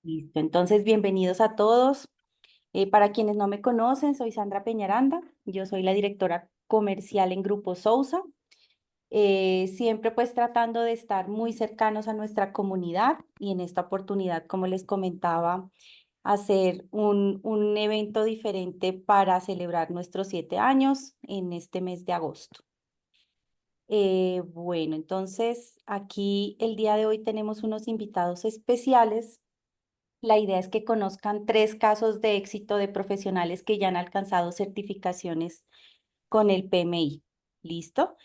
Listo, entonces bienvenidos a todos. Para quienes no me conocen, soy Sandra Peñaranda, yo soy la directora comercial en Grupo Sousa, siempre pues tratando de estar muy cercanos a nuestra comunidad y en esta oportunidad, como les comentaba, hacer un evento diferente para celebrar nuestros 7 años en este mes de agosto. Bueno, entonces aquí el día de hoy tenemos unos invitados especiales. La idea es que conozcan 3 casos de éxito de profesionales que ya han alcanzado certificaciones con el PMI. ¿Listo?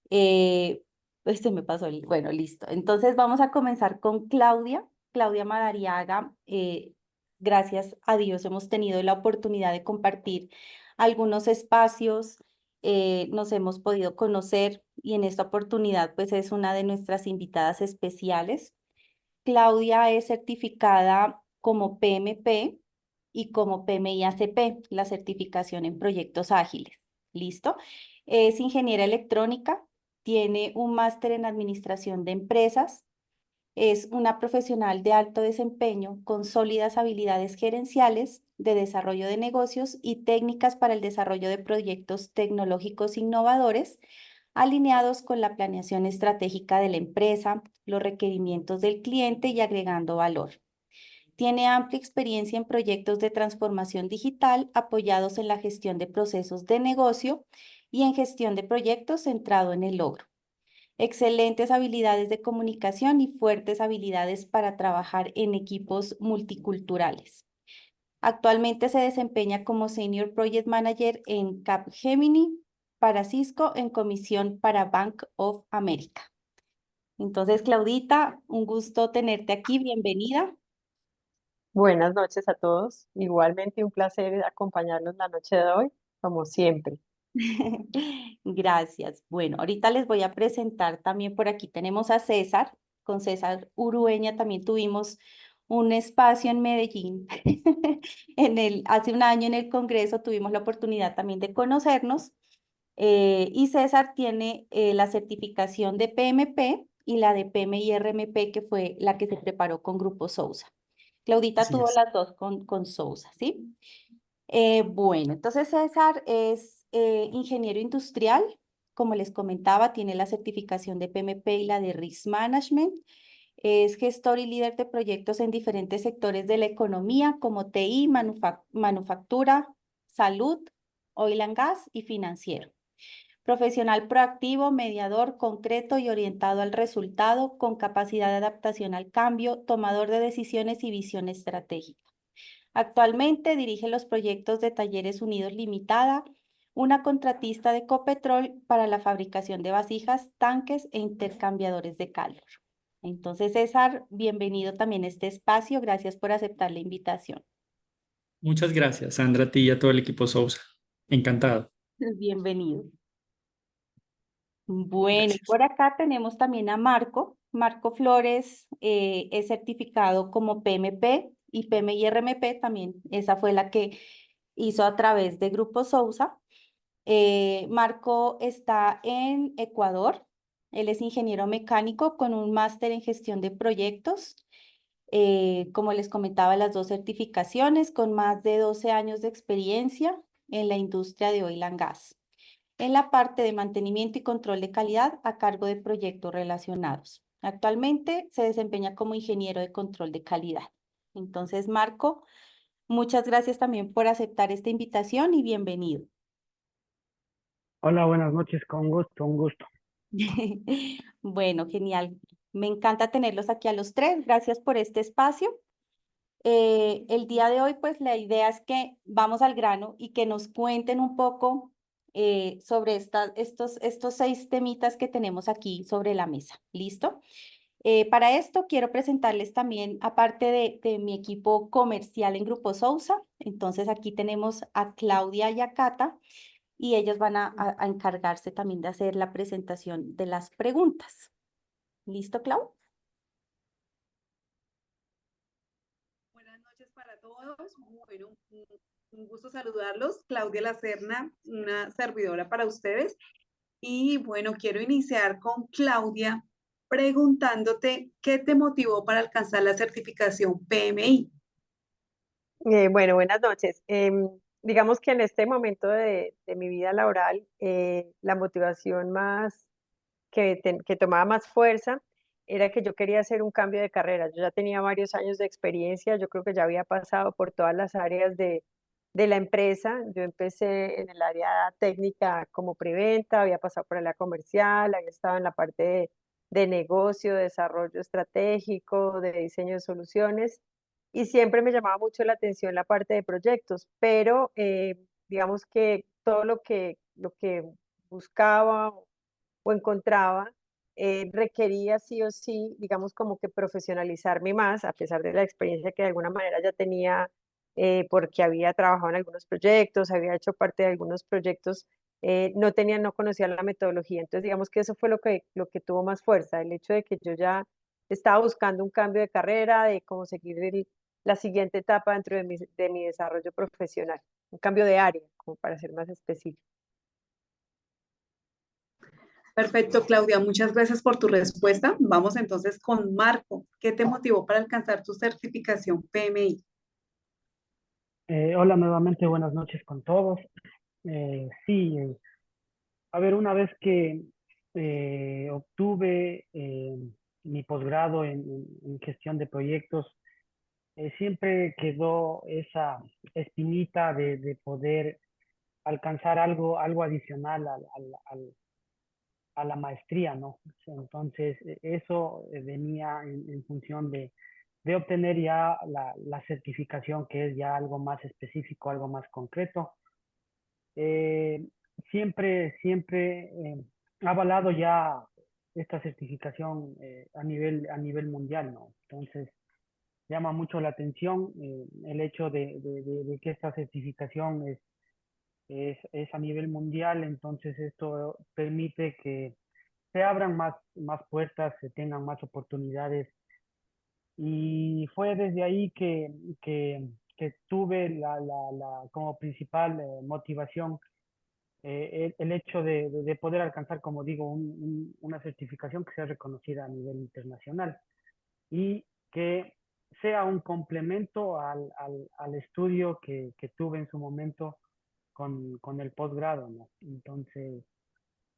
Pues se me pasó bueno, listo. Entonces vamos a comenzar con Claudia. Claudia Madariaga. Gracias a Dios hemos tenido la oportunidad de compartir algunos espacios, nos hemos podido conocer y en esta oportunidad pues es una de nuestras invitadas especiales. Claudia es certificada como PMP y como PMI-ACP, la certificación en proyectos ágiles. ¿Listo? Es ingeniera electrónica, tiene un máster en administración de empresas, es una profesional de alto desempeño con sólidas habilidades gerenciales, de desarrollo de negocios y técnicas para el desarrollo de proyectos tecnológicos innovadores alineados con la planeación estratégica de la empresa, los requerimientos del cliente y agregando valor. Tiene amplia experiencia en proyectos de transformación digital apoyados en la gestión de procesos de negocio y en gestión de proyectos centrado en el logro. Excelentes habilidades de comunicación y fuertes habilidades para trabajar en equipos multiculturales. Actualmente se desempeña como Senior Project Manager en Capgemini para Cisco en comisión para Bank of America. Entonces, Claudita, un gusto tenerte aquí, bienvenida. Buenas noches a todos. Igualmente un placer acompañarlos la noche de hoy, como siempre. Gracias. Bueno, ahorita les voy a presentar también por aquí tenemos a César. Con César Urueña también tuvimos un espacio en Medellín. Hace un año en el Congreso tuvimos la oportunidad también de conocernos. Y César tiene la certificación de PMP y la de PMI-RMP, que fue la que se preparó con Grupo Sousa. Claudita Así tuvo es. las dos con Sousa, ¿sí? Bueno, entonces César es ingeniero industrial, como les comentaba, tiene la certificación de PMP y la de Risk Management. Es gestor y líder de proyectos en diferentes sectores de la economía, como TI, manufactura, salud, oil and gas y financiero. Profesional proactivo, mediador, concreto y orientado al resultado, con capacidad de adaptación al cambio, tomador de decisiones y visión estratégica. Actualmente dirige los proyectos de Talleres Unidos Limitada, una contratista de Copetrol para la fabricación de vasijas, tanques e intercambiadores de calor. Entonces, César, bienvenido también a este espacio. Gracias por aceptar la invitación. Muchas gracias, Sandra, a ti y a todo el equipo Sousa. Encantado. Bienvenido. Bueno, y Gracias. por acá tenemos también a Marco. Marco Flores es certificado como PMP y PMI-RMP también. Esa fue la que hizo a través de Grupo Sousa. Marco está en Ecuador. Él es ingeniero mecánico con un máster en gestión de proyectos. Como les comentaba, las dos certificaciones con más de 12 años de experiencia en la industria de oil and gas en la parte de mantenimiento y control de calidad a cargo de proyectos relacionados. Actualmente se desempeña como ingeniero de control de calidad. Entonces, Marco, muchas gracias también por aceptar esta invitación y bienvenido. Hola, buenas noches, con gusto, un gusto. Bueno, genial. Me encanta tenerlos aquí a los tres. Gracias por este espacio. El día de hoy, pues la idea es que vamos al grano y que nos cuenten un poco sobre estos 6 temitas que tenemos aquí sobre la mesa. ¿Listo? Para esto quiero presentarles también, aparte de mi equipo comercial en Grupo Sousa, entonces aquí tenemos a Claudia y a Cata y ellos van a encargarse también de hacer la presentación de las preguntas. ¿Listo, Clau? Buenas noches para todos. Bueno, un gusto saludarlos. Claudia Lacerna, una servidora para ustedes. Y bueno, quiero iniciar con Claudia preguntándote qué te motivó para alcanzar la certificación PMI. Bueno, buenas noches. Digamos que en este momento de mi vida laboral, la motivación más que tomaba más fuerza era que yo quería hacer un cambio de carrera. Yo ya tenía varios años de experiencia, yo creo que ya había pasado por todas las áreas de la empresa. Yo empecé en el área técnica como preventa, había pasado por el área comercial, había estado en la parte de negocio, de desarrollo estratégico, de diseño de soluciones, y siempre me llamaba mucho la atención la parte de proyectos, pero digamos que todo lo que buscaba o encontraba, requería sí o sí, digamos, como que profesionalizarme más, a pesar de la experiencia que de alguna manera ya tenía, porque había trabajado en algunos proyectos, había hecho parte de algunos proyectos, no conocía la metodología. Entonces, digamos que eso fue lo que tuvo más fuerza, el hecho de que yo ya estaba buscando un cambio de carrera, de cómo seguir la siguiente etapa dentro de mi desarrollo profesional, un cambio de área, como para ser más específico. Perfecto, Claudia, muchas gracias por tu respuesta. Vamos entonces con Marco. ¿Qué te motivó para alcanzar tu certificación PMI? Hola nuevamente, buenas noches con todos. Sí, a ver, una vez que obtuve mi posgrado en gestión de proyectos, siempre quedó esa espinita de poder alcanzar algo adicional a la maestría, ¿no? Entonces, eso venía en función de obtener ya la certificación, que es ya algo más específico, algo más concreto. Eh, siempre ha avalado ya esta certificación a nivel mundial, ¿no? Entonces, llama mucho la atención el hecho de que esta certificación es a nivel mundial. Entonces esto permite que se abran más puertas, se tengan más oportunidades, y fue desde ahí que tuve como principal motivación el hecho de poder alcanzar, como digo, una certificación que sea reconocida a nivel internacional y que sea un complemento al estudio que tuve en su momento con el posgrado, ¿no? Entonces,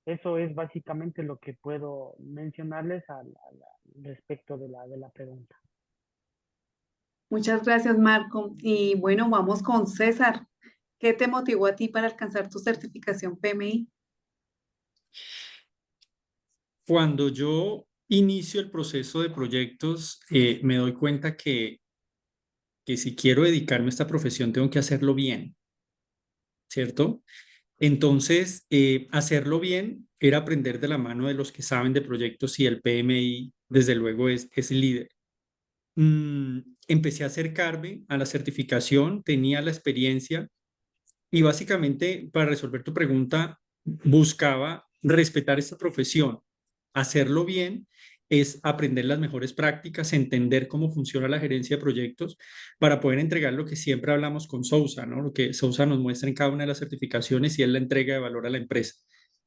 eso es básicamente lo que puedo mencionarles respecto de la pregunta. Muchas gracias, Marco. Y bueno, vamos con César. ¿Qué te motivó a ti para alcanzar tu certificación PMI? Cuando yo inicio el proceso de proyectos, me doy cuenta que si quiero dedicarme a esta profesión, tengo que hacerlo bien, ¿cierto? Entonces, hacerlo bien era aprender de la mano de los que saben de proyectos, y el PMI, desde luego, es líder. Empecé a acercarme a la certificación, tenía la experiencia y básicamente, para resolver tu pregunta, buscaba respetar esta profesión. Hacerlo bien es aprender las mejores prácticas, entender cómo funciona la gerencia de proyectos para poder entregar lo que siempre hablamos con Sousa, ¿no? Lo que Sousa nos muestra en cada una de las certificaciones, y es la entrega de valor a la empresa.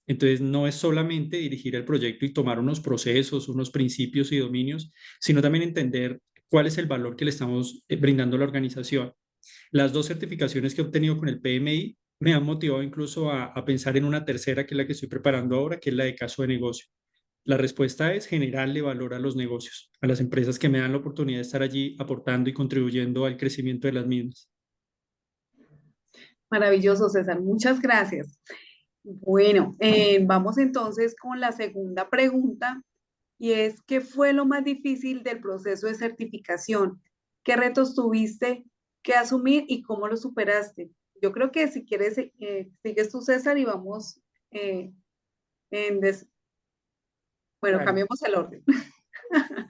Entonces, no es solamente dirigir el proyecto y tomar unos procesos, unos principios y dominios, sino también entender cuál es el valor que le estamos brindando a la organización. Las dos certificaciones que he obtenido con el PMI me han motivado incluso a pensar en una tercera, que es la que estoy preparando ahora, que es la de caso de negocio. La respuesta es generarle valor a los negocios, a las empresas que me dan la oportunidad de estar allí aportando y contribuyendo al crecimiento de las mismas. Maravilloso, César. Muchas gracias. Bueno, vamos entonces con la segunda pregunta, y es, ¿qué fue lo más difícil del proceso de certificación? ¿Qué retos tuviste que asumir y cómo lo superaste? Yo creo que si quieres, sigues tú, César, y vamos en bueno, Claro. cambiemos el orden.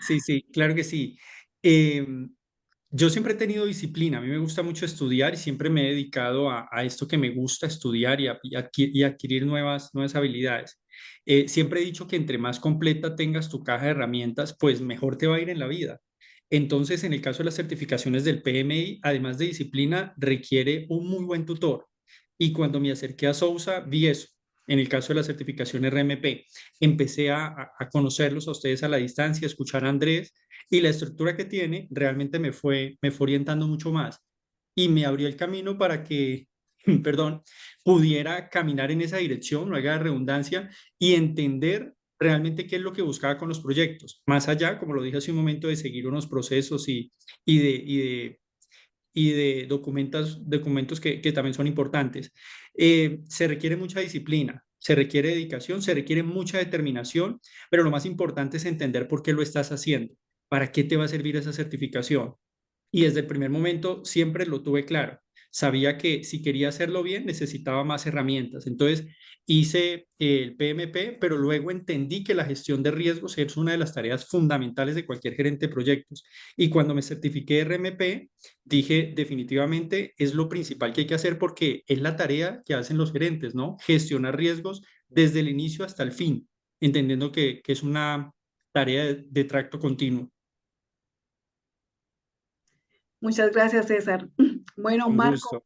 Sí, sí, claro que sí. Eh, yo siempre he tenido disciplina, a mí me gusta mucho estudiar y siempre me he dedicado a esto que me gusta estudiar y adquirir nuevas habilidades. Siempre he dicho que entre más completa tengas tu caja de herramientas, pues mejor te va a ir en la vida. Entonces, en el caso de las certificaciones del PMI, además de disciplina, requiere un muy buen tutor. Y cuando me acerqué a Sousa, vi eso. En el caso de la certificación RMP, empecé a conocerlos a ustedes a la distancia, a escuchar a Andrés, y la estructura que tiene realmente me fue orientando mucho más y me abrió el camino para que, perdón, pudiera caminar en esa dirección, no haga redundancia, y entender realmente qué es lo que buscaba con los proyectos, más allá, como lo dije hace un momento, de seguir unos procesos y de documentos que también son importantes. Se requiere mucha disciplina, se requiere dedicación, se requiere mucha determinación, pero lo más importante es entender por qué lo estás haciendo, para qué te va a servir esa certificación. Y desde el primer momento siempre lo tuve claro. Sabía que si quería hacerlo bien necesitaba más herramientas. Entonces hice el PMP, pero luego entendí que la gestión de riesgos es una de las tareas fundamentales de cualquier gerente de proyectos. Y cuando me certifiqué RMP, dije definitivamente es lo principal que hay que hacer porque es la tarea que hacen los gerentes, ¿no? Gestionar riesgos desde el inicio hasta el fin, entendiendo que es una tarea de tracto continuo. Muchas gracias, César. Bueno, Un Marco, gusto.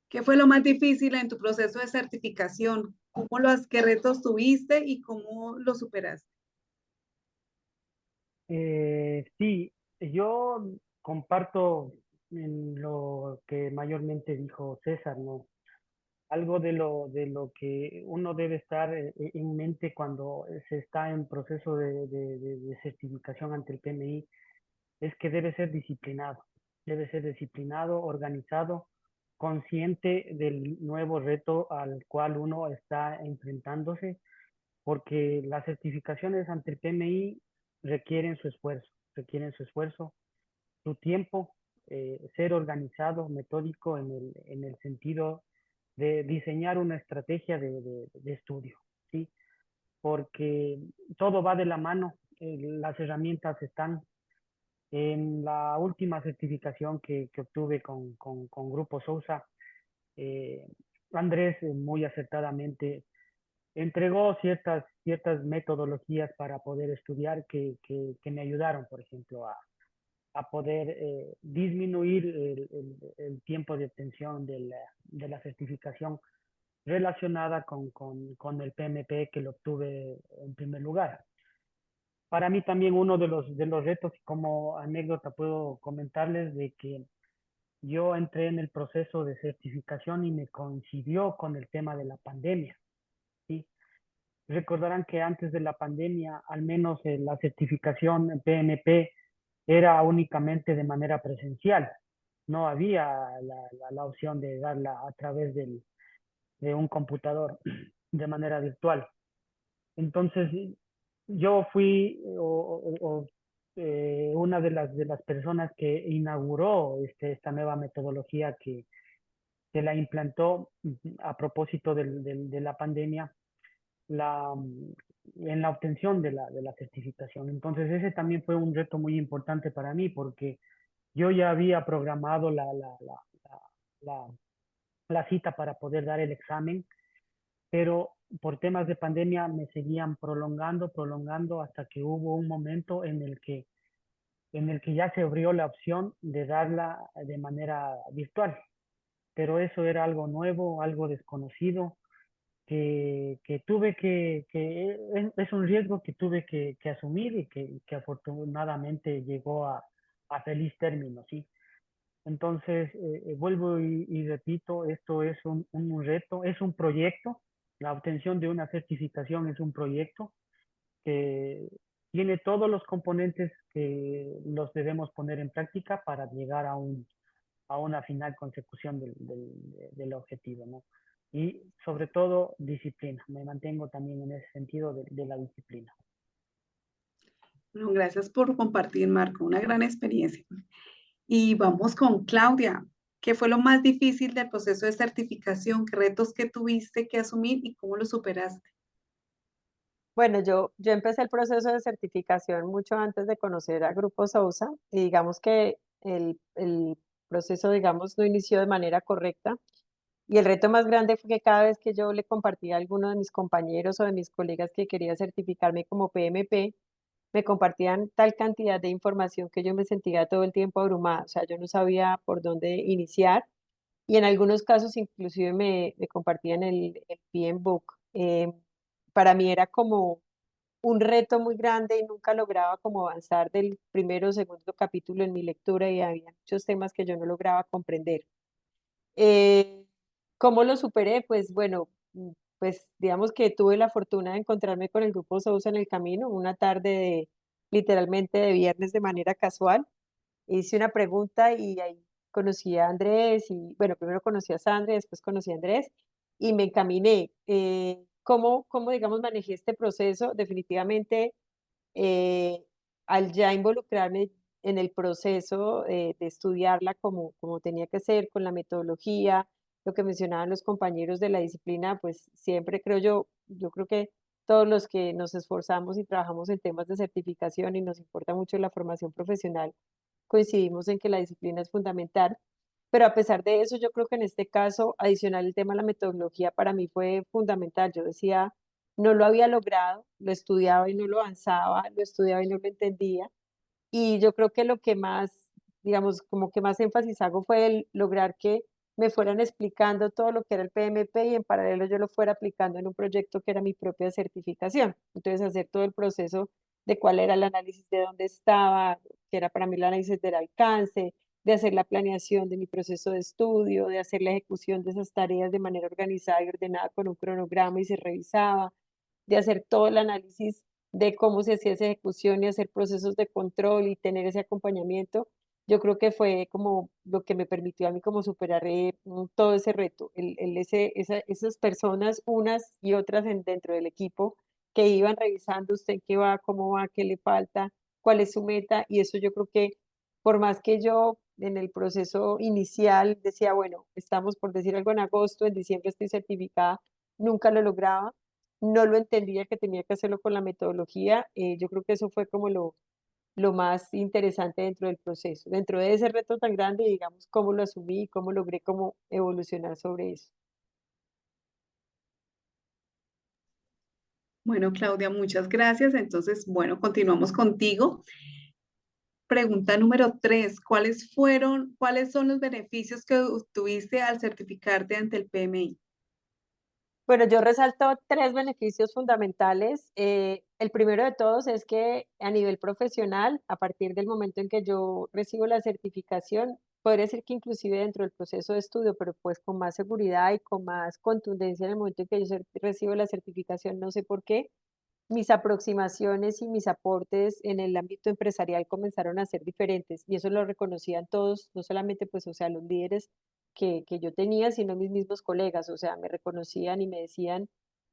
¿qué fue lo más difícil en tu proceso de certificación? ¿Qué retos tuviste y cómo lo superaste? Sí, yo comparto en lo que mayormente dijo César, ¿no? Algo de lo que uno debe estar en mente cuando se está en proceso de certificación ante el PMI es que debe ser disciplinado, organizado, consciente del nuevo reto al cual uno está enfrentándose, porque las certificaciones ante el PMI requieren su esfuerzo, su tiempo, ser organizado, metódico en el sentido de diseñar una estrategia de estudio, ¿sí? Porque todo va de la mano, las herramientas están. En la última certificación que obtuve con Grupo Sousa, eh, Andrés muy acertadamente entregó ciertas metodologías para poder estudiar que me ayudaron, por ejemplo, a poder disminuir el tiempo de obtención de la certificación relacionada con el PMP que lo obtuve en primer lugar. Para mí también uno de los retos, como anécdota puedo comentarles de que yo entré en el proceso de certificación y me coincidió con el tema de la pandemia, ¿sí? Recordarán que antes de la pandemia, al menos la certificación PMP era únicamente de manera presencial. No había la opción de darla a través de un computador de manera virtual. Entonces, yo fui una de las personas que inauguró esta nueva metodología que la implantó a propósito de la pandemia la, en la obtención de la certificación. Entonces, ese también fue un reto muy importante para mí porque yo ya había programado la, la cita para poder dar el examen, pero por temas de pandemia me seguían prolongando hasta que hubo un momento en el que ya se abrió la opción de darla de manera virtual. Pero eso era algo nuevo, algo desconocido, que tuve es un riesgo que tuve que asumir y que afortunadamente llegó a feliz término, ¿sí? Entonces, vuelvo y repito, esto es un reto, es un proyecto. La obtención de una certificación es un proyecto que tiene todos los componentes que los debemos poner en práctica para llegar a una final consecución del objetivo, ¿no? Y sobre todo disciplina. Me mantengo también en ese sentido de la disciplina. Bueno, gracias por compartir, Marco, una gran experiencia. Y vamos con Claudia. ¿Qué fue lo más difícil del proceso de certificación? ¿Qué retos que tuviste que asumir y cómo lo superaste? Bueno, yo empecé el proceso de certificación mucho antes de conocer a Grupo Sousa y digamos que el proceso, digamos, no inició de manera correcta. Y el reto más grande fue que cada vez que yo le compartía a alguno de mis compañeros o de mis colegas que quería certificarme como PMP, me compartían tal cantidad de información que yo me sentía todo el tiempo abrumada. O sea, yo no sabía por dónde iniciar y en algunos casos inclusive me compartían el PMBOK, para mí era como un reto muy grande y nunca lograba como avanzar del primero o segundo capítulo en mi lectura y había muchos temas que yo no lograba comprender. Eh, ¿Cómo lo superé? Pues bueno, pues digamos que tuve la fortuna de encontrarme con el grupo Sousa en el camino, una tarde literalmente de viernes de manera casual. Hice una pregunta y ahí conocí a Andrés y bueno, primero conocí a Sandra y después conocí a Andrés y me encaminé. ¿Cómo, digamos, manejé este proceso? Definitivamente eh, al ya involucrarme en el proceso de estudiarla como tenía que ser, con la metodología, lo que mencionaban los compañeros de la disciplina, pues siempre creo yo creo que todos los que nos esforzamos y trabajamos en temas de certificación y nos importa mucho la formación profesional, coincidimos en que la disciplina es fundamental. Pero a pesar de eso, yo creo que en este caso, adicional el tema de la metodología para mí fue fundamental. Yo decía, no lo había logrado, lo estudiaba y no lo avanzaba, lo estudiaba y no lo entendía. Y yo creo que lo que más, digamos, como que más énfasis hago fue el lograr que me fueran explicando todo lo que era el PMP y en paralelo yo lo fuera aplicando en un proyecto que era mi propia certificación. Entonces, hacer todo el proceso de cuál era el análisis de dónde estaba, que era para mí el análisis del alcance, de hacer la planeación de mi proceso de estudio, de hacer la ejecución de esas tareas de manera organizada y ordenada con un cronograma y se revisaba, de hacer todo el análisis de cómo se hacía esa ejecución y hacer procesos de control y tener ese acompañamiento, yo creo que fue como lo que me permitió a mí como superar todo ese reto, esas personas, unas y otras dentro del equipo, que iban revisando usted en qué va, cómo va, qué le falta, cuál es su meta, y eso yo creo que por más que yo en el proceso inicial decía, bueno, estamos por decir algo en agosto, en diciembre estoy certificada, nunca lo lograba, no lo entendía que tenía que hacerlo con la metodología. Yo creo que eso fue como lo más interesante dentro del proceso. Dentro de ese reto tan grande, digamos, cómo lo asumí y cómo logré como evolucionar sobre eso. Bueno, Claudia, muchas gracias. Entonces, bueno, continuamos contigo. Pregunta número 3. Cuáles son los beneficios que obtuviste al certificarte ante el PMI? Bueno, yo resalto tres beneficios fundamentales. El primero de todos es que a nivel profesional, a partir del momento en que yo recibo la certificación, podría decir que inclusive dentro del proceso de estudio, pero pues con más seguridad y con más contundencia en el momento en que yo recibo la certificación, no sé por qué, mis aproximaciones y mis aportes en el ámbito empresarial comenzaron a ser diferentes y eso lo reconocían todos, no solamente pues, o sea, los líderes que yo tenía, sino mis mismos colegas, o sea, me reconocían y me decían,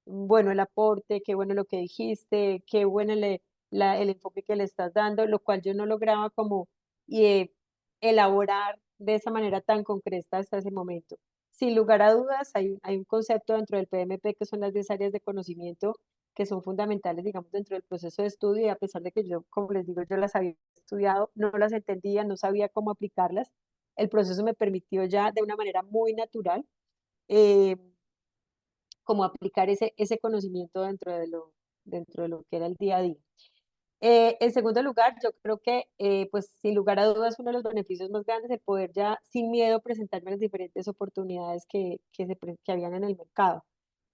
bueno, el aporte, qué bueno lo que dijiste, qué bueno el enfoque que le estás dando, lo cual yo no lograba como eh, elaborar de esa manera tan concreta hasta ese momento. Sin lugar a dudas, hay un concepto dentro del PMP que son las 10 áreas de conocimiento que son fundamentales, digamos, dentro del proceso de estudio y a pesar de que yo, como les digo, yo las había estudiado, no las entendía, no sabía cómo aplicarlas, el proceso me permitió ya de una manera muy natural eh, como aplicar ese conocimiento dentro de lo que era el día a día. En segundo lugar, yo creo que, pues, sin lugar a dudas, uno de los beneficios más grandes es poder ya sin miedo presentarme las diferentes oportunidades que habían en el mercado.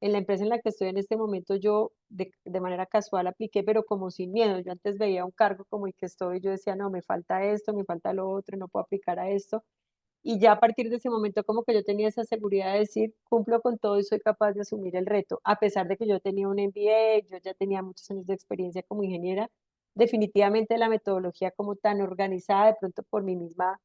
En la empresa en la que estoy en este momento, yo de manera casual apliqué, pero como sin miedo. Yo antes veía un cargo como el que estoy, yo decía, no, me falta esto, me falta lo otro, no puedo aplicar a esto. Y ya a partir de ese momento como que yo tenía esa seguridad de decir, cumplo con todo y soy capaz de asumir el reto. A pesar de que yo tenía un MBA, yo ya tenía muchos años de experiencia como ingeniera, definitivamente la metodología como tan organizada, de pronto por mi misma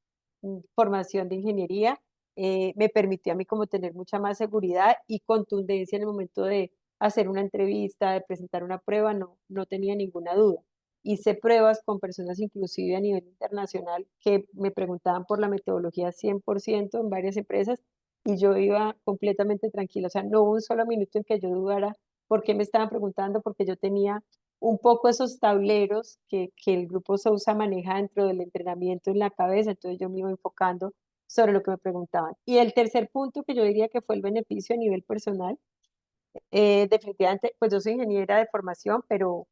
formación de ingeniería, me permitió a mí como tener mucha más seguridad y contundencia en el momento de hacer una entrevista, de presentar una prueba, no tenía ninguna duda. Hice pruebas con personas inclusive a nivel internacional que me preguntaban por la metodología 100% en varias empresas y yo iba completamente tranquila. O sea, no hubo un solo minuto en que yo dudara por qué me estaban preguntando, porque yo tenía un poco esos tableros que el grupo Sousa maneja dentro del entrenamiento en la cabeza, entonces yo me iba enfocando sobre lo que me preguntaban. Y el tercer punto que yo diría que fue el beneficio a nivel personal, definitivamente, pues yo soy ingeniera de formación, pero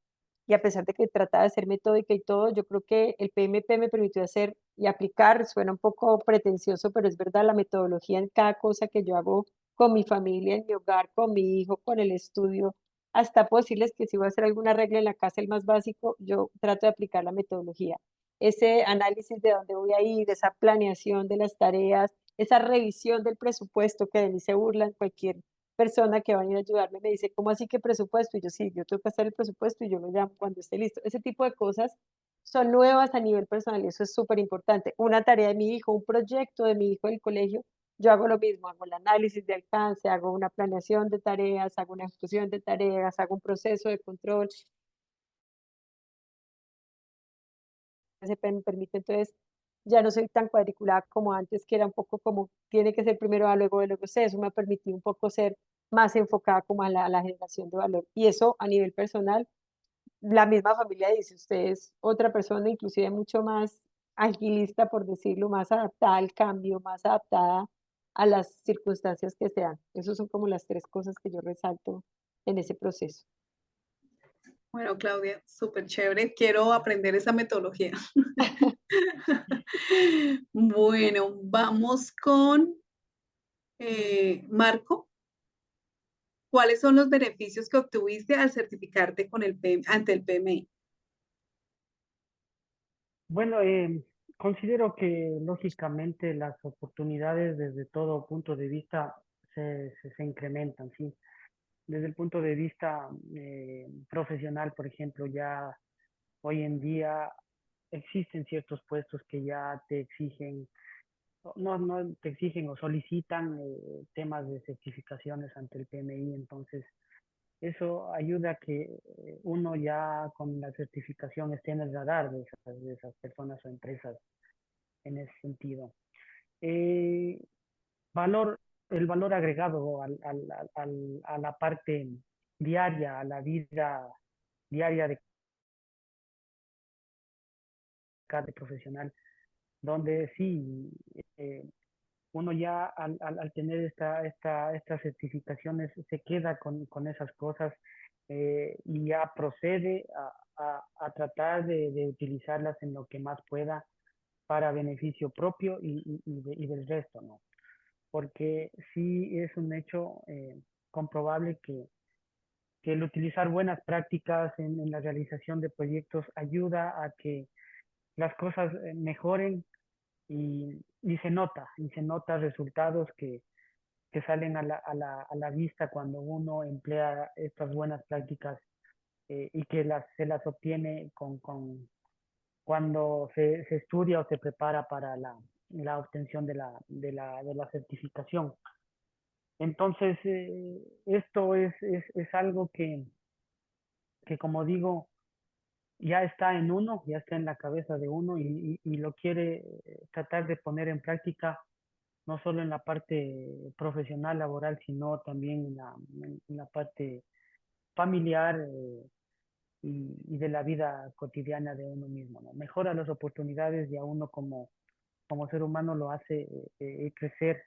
y a pesar de que trataba de ser metódica y todo, yo creo que el PMP me permitió hacer y aplicar, suena un poco pretencioso, pero es verdad, la metodología en cada cosa que yo hago con mi familia, en mi hogar, con mi hijo, con el estudio, hasta puedo decirles que si voy a hacer alguna regla en la casa, el más básico, yo trato de aplicar la metodología. Ese análisis de dónde voy a ir, esa planeación de las tareas, esa revisión del presupuesto, que de mí se burlan cualquier persona que va a ir a ayudarme, me dice, ¿cómo así que presupuesto? Y yo, sí, yo tengo que hacer el presupuesto y yo lo llamo cuando esté listo. Ese tipo de cosas son nuevas a nivel personal y eso es súper importante. Una tarea de mi hijo, un proyecto de mi hijo del colegio, yo hago lo mismo, hago el análisis de alcance, hago una planeación de tareas, hago una ejecución de tareas, hago un proceso de control. Me permite entonces, ya no soy tan cuadriculada como antes, que era un poco como, tiene que ser primero A, luego B, luego C. Eso me ha permitido un poco ser más enfocada como a la generación de valor. Y eso a nivel personal, la misma familia dice, usted es otra persona, inclusive mucho más agilista, por decirlo, más adaptada al cambio, más adaptada a las circunstancias que sean. Esas son como las tres cosas que yo resalto en ese proceso. Bueno, Claudia, súper chévere. Quiero aprender esa metodología. Bueno, vamos con Marco. ¿Cuáles son los beneficios que obtuviste al certificarte con el ante el PMI? Bueno, considero que lógicamente las oportunidades desde todo punto de vista se incrementan, ¿sí? Desde el punto de vista profesional, por ejemplo, ya hoy en día existen ciertos puestos que ya te exigen, no te exigen o solicitan temas de certificaciones ante el PMI, entonces eso ayuda a que uno ya con la certificación esté en el radar de esas personas o empresas en ese sentido. Eh, valor, el valor agregado a la parte diaria, a la vida diaria de cada profesional, donde sí, eh, uno ya al tener estas certificaciones se queda con esas cosas y ya procede a tratar de utilizarlas en lo que más pueda para beneficio propio y del resto, ¿no? Porque sí es un hecho comprobable que el utilizar buenas prácticas en la realización de proyectos ayuda a que las cosas mejoren y se nota resultados que salen a la vista cuando uno emplea estas buenas prácticas y que se las obtiene cuando se estudia o se prepara para la obtención de la certificación. Entonces, esto es algo que, como digo, ya está en uno, ya está en la cabeza de uno y lo quiere tratar de poner en práctica, no solo en la parte profesional, laboral, sino también en la parte familiar y de la vida cotidiana de uno mismo, ¿no? Mejora las oportunidades y a uno como ser humano lo hace crecer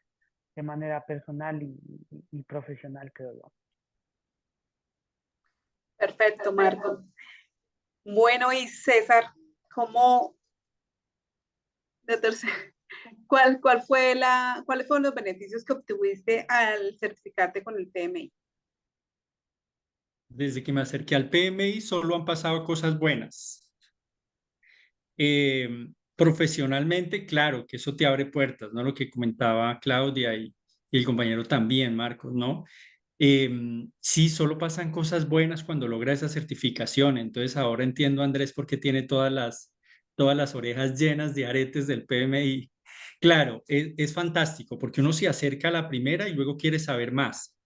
de manera personal y profesional, creo yo. Perfecto, Marco. Bueno, y César, ¿cómo de tercer, cuáles fueron los beneficios que obtuviste al certificarte con el PMI? Desde que me acerqué al PMI solo han pasado cosas buenas. Profesionalmente, claro, que eso te abre puertas, ¿no? Lo que comentaba Claudia y el compañero también, Marcos, ¿no? Sí, solo pasan cosas buenas cuando logra esa certificación. Entonces ahora entiendo a Andrés por qué tiene todas las orejas llenas de aretes del PMI. Claro, es fantástico porque uno se acerca a la primera y luego quiere saber más,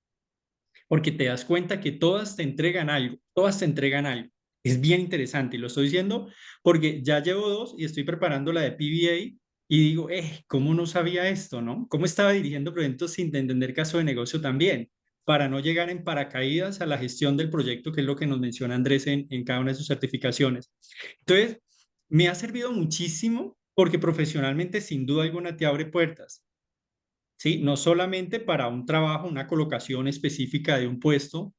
porque te das cuenta que todas te entregan algo, todas te entregan algo. Es bien interesante y lo estoy diciendo porque ya llevo dos y estoy preparando la de PBA y digo, ¿cómo no sabía esto, no? ¿Cómo estaba dirigiendo proyectos sin entender caso de negocio también? Para no llegar en paracaídas a la gestión del proyecto, que es lo que nos menciona Andrés en cada una de sus certificaciones. Entonces, me ha servido muchísimo porque profesionalmente, sin duda alguna, te abre puertas. ¿Sí? No solamente para un trabajo, una colocación específica de un puesto,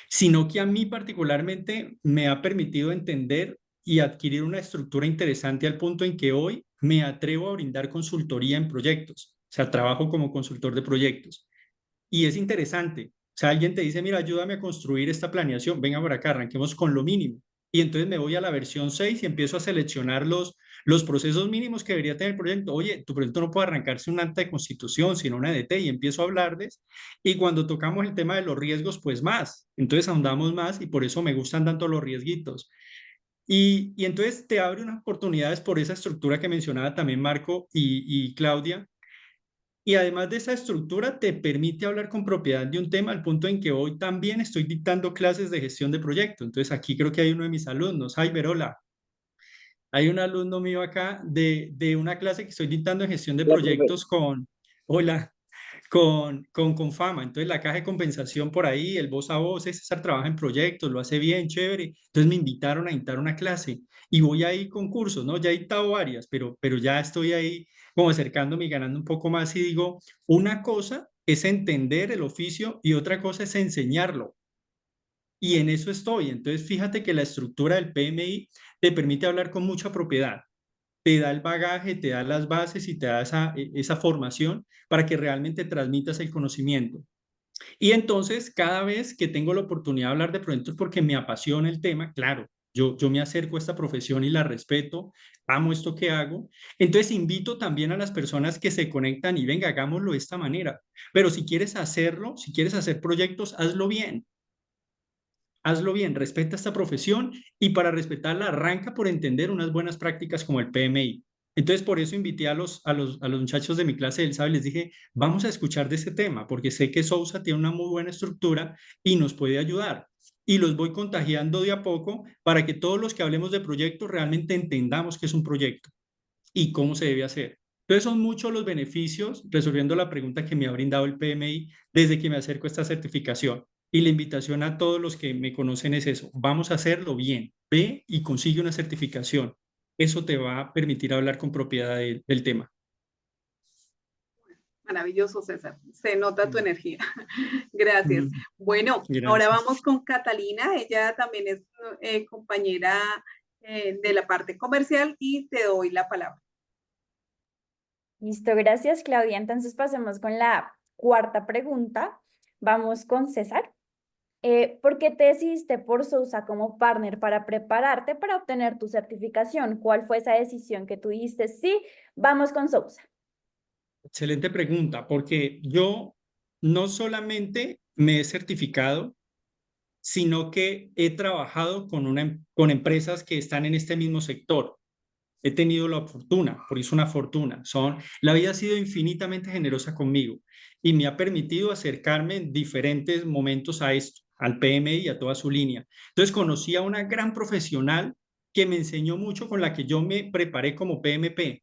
sino que a mí particularmente me ha permitido entender y adquirir una estructura interesante al punto en que hoy me atrevo a brindar consultoría en proyectos, o sea, trabajo como consultor de proyectos. Y es interesante. O sea, alguien te dice, mira, ayúdame a construir esta planeación, venga por acá, arranquemos con lo mínimo. Y entonces me voy a la versión 6 y empiezo a seleccionar los procesos mínimos que debería tener el proyecto. Oye, tu proyecto no puede arrancarse un acta de constitución, sino una EDT, y empiezo a hablarles. Y cuando tocamos el tema de los riesgos, pues más. Entonces ahondamos más y por eso me gustan tanto los riesguitos. Y entonces te abre unas oportunidades por esa estructura que mencionaba también Marco y Claudia, y además de esa estructura, te permite hablar con propiedad de un tema al punto en que hoy también estoy dictando clases de gestión de proyectos. Entonces, aquí creo que hay uno de mis alumnos, ay, Verola. Hay un alumno mío acá de una clase que estoy dictando en gestión de Hola, profe. proyectos hola, con Fama. Entonces, la caja de compensación por ahí, el voz a voz, César trabaja en proyectos, lo hace bien, chévere. Entonces, me invitaron a dictar una clase y voy ahí con cursos, ¿no? Ya he dictado varias, pero ya estoy ahí como acercándome y ganando un poco más y digo, una cosa es entender el oficio y otra cosa es enseñarlo. Y en eso estoy. Entonces, fíjate que la estructura del PMI te permite hablar con mucha propiedad, te da el bagaje, te da las bases y te da esa formación para que realmente transmitas el conocimiento. Y entonces, cada vez que tengo la oportunidad de hablar de proyectos porque me apasiona el tema, claro, yo me acerco a esta profesión y la respeto, amo esto que hago. Entonces, invito también a las personas que se conectan y venga, hagámoslo de esta manera. Pero si quieres hacerlo, si quieres hacer proyectos, hazlo bien. Hazlo bien, respeta esta profesión y para respetarla arranca por entender unas buenas prácticas como el PMI. Entonces, por eso invité a los muchachos de mi clase del SABE, les dije, vamos a escuchar de este tema, porque sé que Sousa tiene una muy buena estructura y nos puede ayudar. Y los voy contagiando de a poco para que todos los que hablemos de proyectos realmente entendamos qué es un proyecto y cómo se debe hacer. Entonces, son muchos los beneficios, resolviendo la pregunta que me ha brindado el PMI desde que me acerco a esta certificación. Y la invitación a todos los que me conocen es eso, vamos a hacerlo bien, ve y consigue una certificación. Eso te va a permitir hablar con propiedad del tema. Maravilloso, César. Se nota tu energía. Gracias. Bueno, ahora Gracias. vamos con Catalina. Ella también es compañera de la parte comercial y te doy la palabra. Listo, gracias Claudia. Entonces pasemos con la cuarta pregunta. Vamos con César. ¿Por qué te decidiste por Sousa como partner para prepararte para obtener tu certificación? ¿Cuál fue esa decisión que tú dijiste? Sí, vamos con Sousa. Excelente pregunta, porque yo no solamente me he certificado, sino que he trabajado con empresas que están en este mismo sector. He tenido la fortuna, por eso una fortuna. La vida ha sido infinitamente generosa conmigo y me ha permitido acercarme en diferentes momentos a esto, al PMI y a toda su línea. Entonces conocí a una gran profesional que me enseñó mucho, con la que yo me preparé como PMP.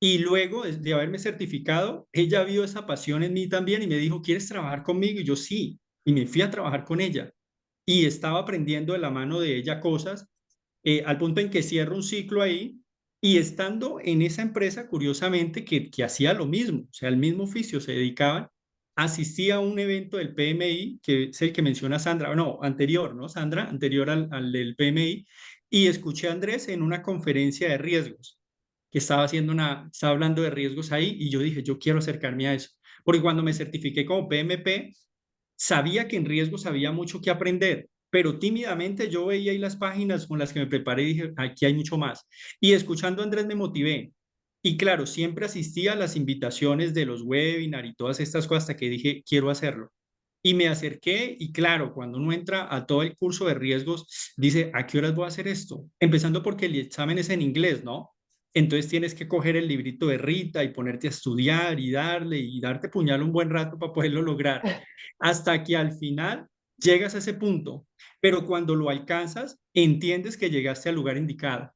Y luego de haberme certificado, ella vio esa pasión en mí también y me dijo, ¿quieres trabajar conmigo? Y yo sí, y me fui a trabajar con ella. Y estaba aprendiendo de la mano de ella cosas, al punto en que cierro un ciclo ahí y estando en esa empresa, curiosamente, que hacía lo mismo, o sea, el mismo oficio, se dedicaban, asistí a un evento del PMI, que es el que menciona Sandra, no, anterior, ¿no, Sandra? Anterior al del PMI, y escuché a Andrés en una conferencia de riesgos, que estaba hablando de riesgos ahí, y yo dije, yo quiero acercarme a eso, porque cuando me certifiqué como PMP, sabía que en riesgos había mucho que aprender, pero tímidamente yo veía ahí las páginas con las que me preparé y dije, aquí hay mucho más. Y escuchando a Andrés me motivé. Y claro, siempre asistía a las invitaciones de los webinars y todas estas cosas hasta que dije, quiero hacerlo. Y me acerqué y claro, cuando uno entra a todo el curso de riesgos, dice, ¿a qué horas voy a hacer esto? Empezando porque el examen es en inglés, ¿no? Entonces tienes que coger el librito de Rita y ponerte a estudiar y darle y darte puñal un buen rato para poderlo lograr. Hasta que al final llegas a ese punto, pero cuando lo alcanzas, entiendes que llegaste al lugar indicado,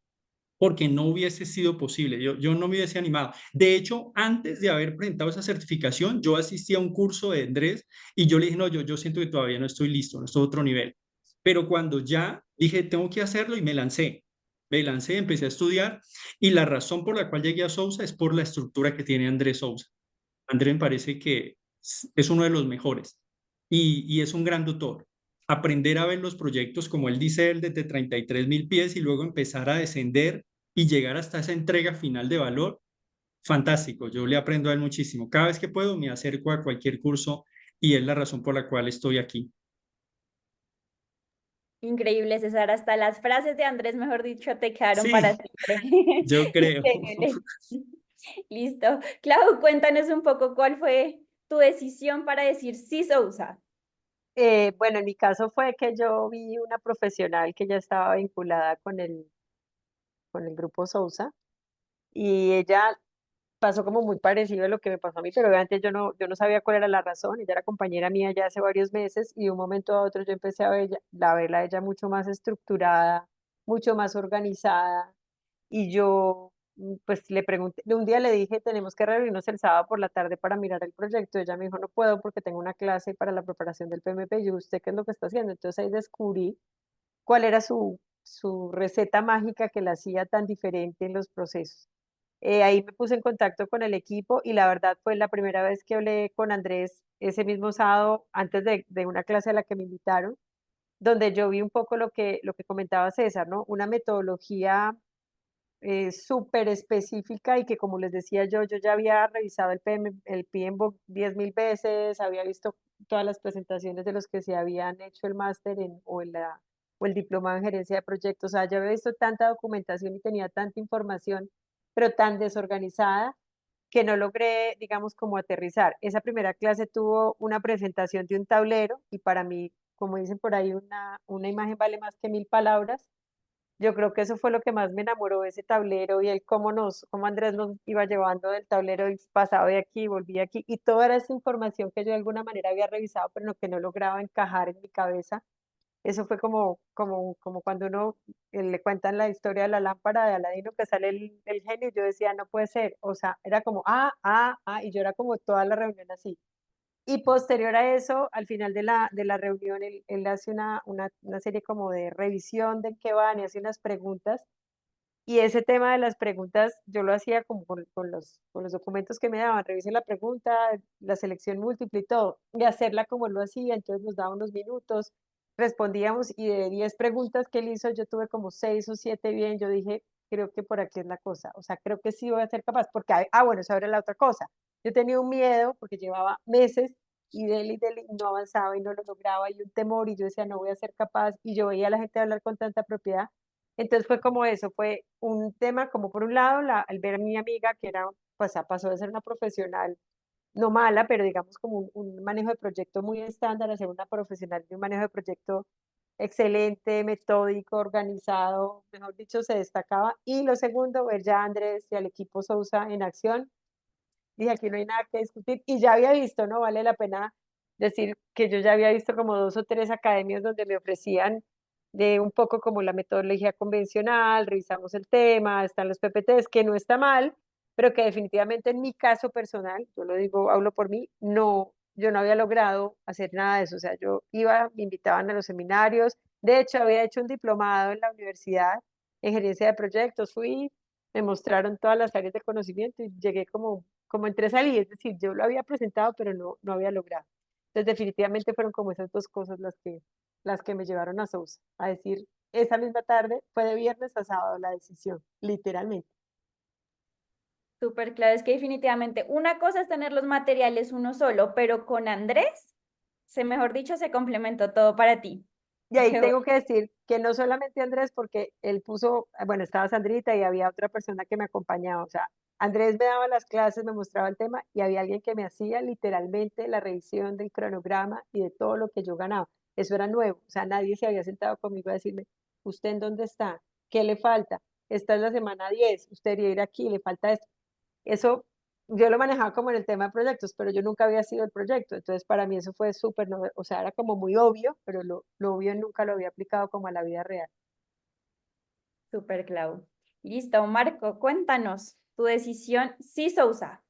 porque no hubiese sido posible, yo no me hubiese animado. De hecho, antes de haber presentado esa certificación, yo asistí a un curso de Andrés y yo le dije, no, yo siento que todavía no estoy listo, no estoy a otro nivel. Pero cuando ya dije, tengo que hacerlo y me lancé, empecé a estudiar y la razón por la cual llegué a Sousa es por la estructura que tiene Andrés Sousa. Andrés me parece que es uno de los mejores y es un gran tutor. Aprender a ver los proyectos, como él dice, él desde 33.000 pies y luego empezar a descender y llegar hasta esa entrega final de valor, fantástico. Yo le aprendo a él muchísimo. Cada vez que puedo me acerco a cualquier curso y es la razón por la cual estoy aquí. Increíble, César. Hasta las frases de Andrés, mejor dicho, te quedaron para Sí, siempre. yo creo. Increíble. Listo. Clau, cuéntanos un poco cuál fue tu decisión para decir sí, Sousa. Bueno, en mi caso fue que yo vi una profesional que ya estaba vinculada con el grupo Sousa y ella pasó como muy parecido a lo que me pasó a mí, pero obviamente yo no sabía cuál era la razón. Ella era compañera mía ya hace varios meses y de un momento a otro yo empecé a verla a ella mucho más estructurada, mucho más organizada y yo pues le pregunté, un día le dije, tenemos que reunirnos el sábado por la tarde para mirar el proyecto. Ella me dijo, no puedo porque tengo una clase para la preparación del PMP. Y yo, ¿usted qué es lo que está haciendo? Entonces ahí descubrí cuál era su receta mágica que la hacía tan diferente en los procesos. Ahí me puse en contacto con el equipo y la verdad fue la primera vez que hablé con Andrés ese mismo sábado antes de una clase a la que me invitaron, donde yo vi un poco lo que comentaba César, ¿no? Una metodología súper específica y que como les decía yo ya había revisado el PMBOK 10.000 veces, había visto todas las presentaciones de los que se habían hecho el máster o el diplomado en gerencia de proyectos, o sea, ya había visto tanta documentación y tenía tanta información, pero tan desorganizada que no logré, digamos, como aterrizar. Esa primera clase tuvo una presentación de un tablero y para mí, como dicen por ahí, una imagen vale más que 1.000 palabras. Yo creo que eso fue lo que más me enamoró de ese tablero y el cómo Andrés nos iba llevando del tablero y pasaba de aquí, volvía aquí y toda era esa información que yo de alguna manera había revisado, pero que no lograba encajar en mi cabeza. Eso fue como cuando uno le cuentan la historia de la lámpara de Aladino que sale el genio y yo decía, no puede ser, o sea, era como, y yo era como toda la reunión así. Y posterior a eso, al final de la reunión, él hace una serie como de revisión de qué van y hace unas preguntas. Y ese tema de las preguntas, yo lo hacía como con los documentos que me daban, revise la pregunta, la selección múltiple y todo, y hacerla como él lo hacía, entonces nos daba unos minutos, respondíamos y de 10 preguntas que él hizo, yo tuve como 6 o 7 bien, yo dije, creo que por aquí es la cosa, o sea, creo que sí voy a ser capaz, porque, bueno, eso era la otra cosa, yo tenía un miedo porque llevaba meses y dele, y no avanzaba y no lo lograba, y un temor, y yo decía, no voy a ser capaz, y yo veía a la gente hablar con tanta propiedad. Entonces fue como eso, fue un tema como por un lado, al ver a mi amiga que era, pues pasó de ser una profesional, no mala, pero digamos como un manejo de proyecto muy estándar, a ser una profesional de un manejo de proyecto excelente, metódico, organizado, mejor dicho, se destacaba. Y lo segundo, ver ya a Andrés y al equipo Sousa en acción. Dije, aquí no hay nada que discutir. Y ya había visto, ¿no? Vale la pena decir que yo ya había visto como 2 o 3 academias donde me ofrecían de un poco como la metodología convencional, revisamos el tema, están los PPTs, que no está mal, pero que definitivamente en mi caso personal, yo lo digo, hablo por mí, no, yo no había logrado hacer nada de eso. O sea, yo iba, me invitaban a los seminarios, de hecho había hecho un diplomado en la universidad en gerencia de proyectos, fui, me mostraron todas las áreas de conocimiento y llegué como entre salí, es decir, yo lo había presentado, pero no había logrado. Entonces, definitivamente fueron como esas dos cosas las que me llevaron a Sousa, a decir, esa misma tarde, fue de viernes a sábado la decisión, literalmente. Súper claro, es que definitivamente una cosa es tener los materiales uno solo, pero con Andrés, mejor dicho, se complementó todo para ti. Y ahí Qué bueno. tengo que decir que no solamente Andrés, porque él puso, bueno, estaba Sandrita y había otra persona que me acompañaba, o sea, Andrés me daba las clases, me mostraba el tema y había alguien que me hacía literalmente la revisión del cronograma y de todo lo que yo ganaba. Eso era nuevo, o sea, nadie se había sentado conmigo a decirme, ¿usted en dónde está? ¿Qué le falta? Esta es la semana 10, usted debería ir aquí, le falta esto. Eso yo lo manejaba como en el tema de proyectos, pero yo nunca había sido el proyecto, entonces para mí eso fue súper, o sea, era como muy obvio, pero lo obvio nunca lo había aplicado como a la vida real. Súper, Clau. Listo, Marco, cuéntanos tu decisión, sí, Sousa.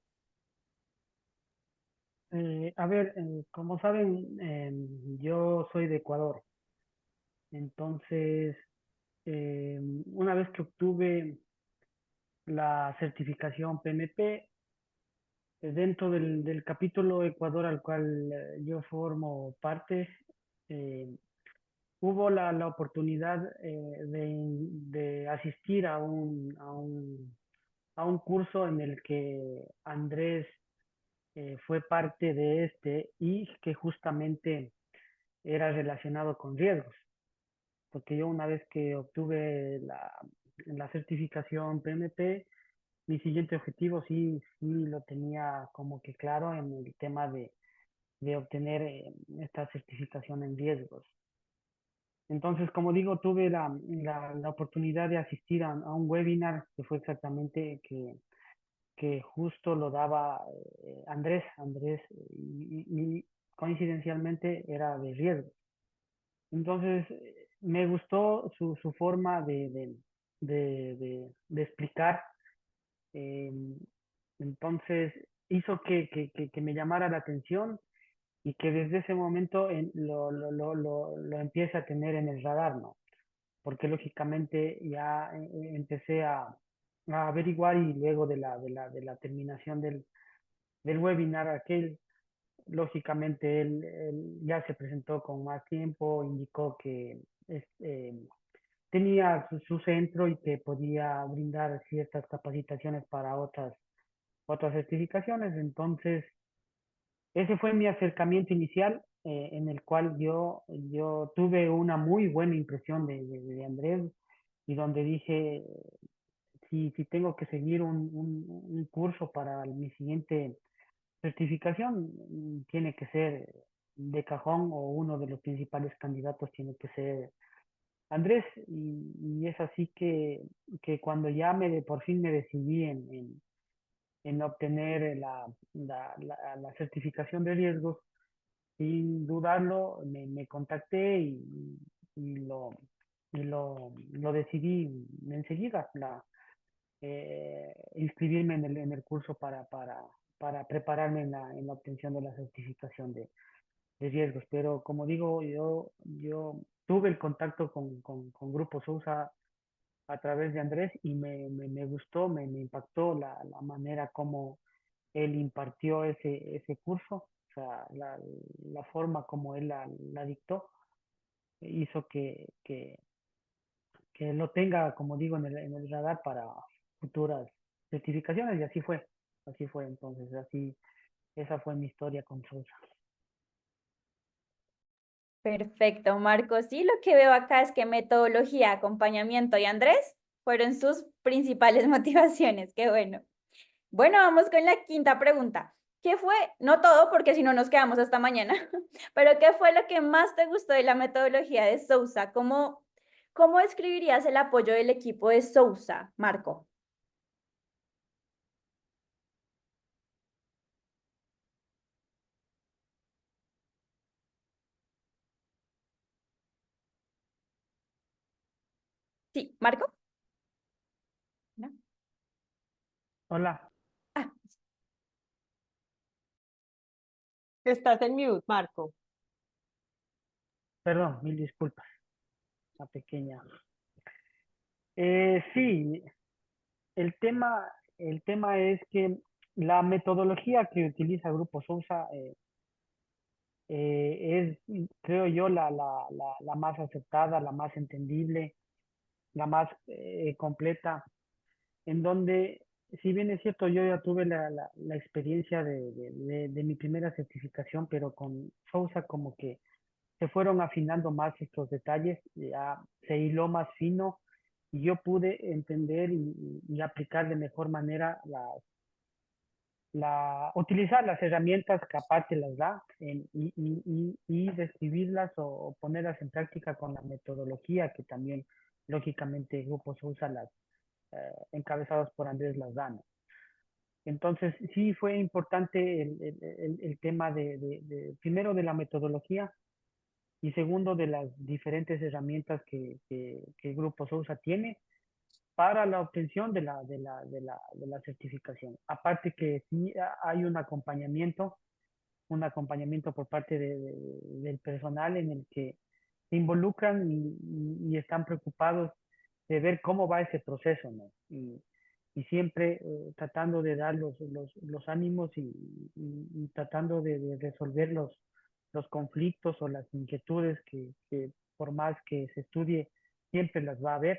A ver, como saben, yo soy de Ecuador. Entonces, una vez que obtuve la certificación PMP, dentro del capítulo Ecuador al cual yo formo parte, eh, hubo la oportunidad de asistir a un curso en el que Andrés fue parte de este y que justamente era relacionado con riesgos, porque yo una vez que obtuve la certificación PMP, mi siguiente objetivo sí lo tenía como que claro en el tema de obtener esta certificación en riesgos. Entonces, como digo, tuve la oportunidad de asistir a un webinar que fue exactamente que justo lo daba Andrés, y coincidencialmente era de riesgo. Entonces, me gustó su forma de explicar. eh, entonces, hizo que me llamara la atención y que desde ese momento lo empiece a tener en el radar, ¿no? Porque lógicamente ya empecé a averiguar y luego de la terminación del webinar aquel, lógicamente él ya se presentó con más tiempo, indicó que tenía su centro y que podía brindar ciertas capacitaciones para otras certificaciones. Entonces, ese fue mi acercamiento inicial, en el cual yo tuve una muy buena impresión de Andrés y donde dije, si tengo que seguir un curso para mi siguiente certificación, tiene que ser de cajón o uno de los principales candidatos tiene que ser Andrés. Y es así que cuando ya por fin me decidí en obtener la certificación de riesgos, sin dudarlo, me contacté y lo decidí enseguida, inscribirme en el curso para prepararme en la obtención de la certificación de riesgos. Pero como digo, yo tuve el contacto con Grupo Sousa a través de Andrés y me gustó, me impactó la manera como él impartió ese curso, o sea, la forma como él la dictó, hizo que lo tenga, como digo, en el radar para futuras certificaciones, y así fue entonces, esa fue mi historia con Sousa. Perfecto, Marcos. Sí, lo que veo acá es que metodología, acompañamiento y Andrés fueron sus principales motivaciones. Qué bueno. Bueno, vamos con la quinta pregunta. ¿Qué fue? No todo, porque si no nos quedamos hasta mañana, pero ¿qué fue lo que más te gustó de la metodología de Sousa? ¿Cómo describirías el apoyo del equipo de Sousa, Marco? Sí, Marco. ¿No? Hola, Ah, Estás en mute, Marco. perdón, mil disculpas, una pequeña. Sí, el tema, el tema es que la metodología que utiliza Grupo Sousa creo yo, la más aceptada, la más entendible, la más completa, en donde, si bien es cierto, yo ya tuve la experiencia de mi primera certificación, pero con Sousa como que se fueron afinando más estos detalles, ya se hiló más fino y yo pude entender y aplicar de mejor manera utilizar las herramientas que aparte las da y describirlas o ponerlas en práctica con la metodología que también lógicamente grupos usan encabezados por Andrés Lazdana. Entonces, sí fue importante el tema primero de la metodología y segundo de las diferentes herramientas que el Grupo Sousa tiene para la obtención de la certificación. Aparte que sí hay un acompañamiento por parte del personal en el que se involucran y están preocupados de ver cómo va ese proceso, ¿no? Y siempre tratando de dar los ánimos y tratando de resolver los conflictos o las inquietudes que por más que se estudie, siempre las va a haber.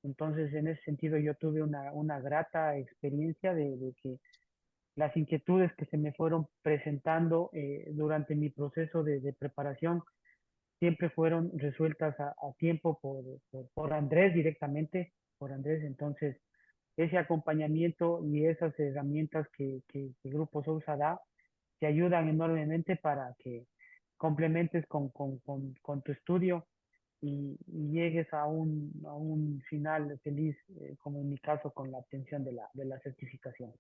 Entonces, en ese sentido, yo tuve una grata experiencia de que las inquietudes que se me fueron presentando durante mi proceso de preparación siempre fueron resueltas a tiempo por Andrés directamente, por Andrés. Entonces, ese acompañamiento y esas herramientas que el Grupo Sousa da te ayudan enormemente para que complementes con tu estudio y llegues a un final feliz, como en mi caso con la obtención de la certificación.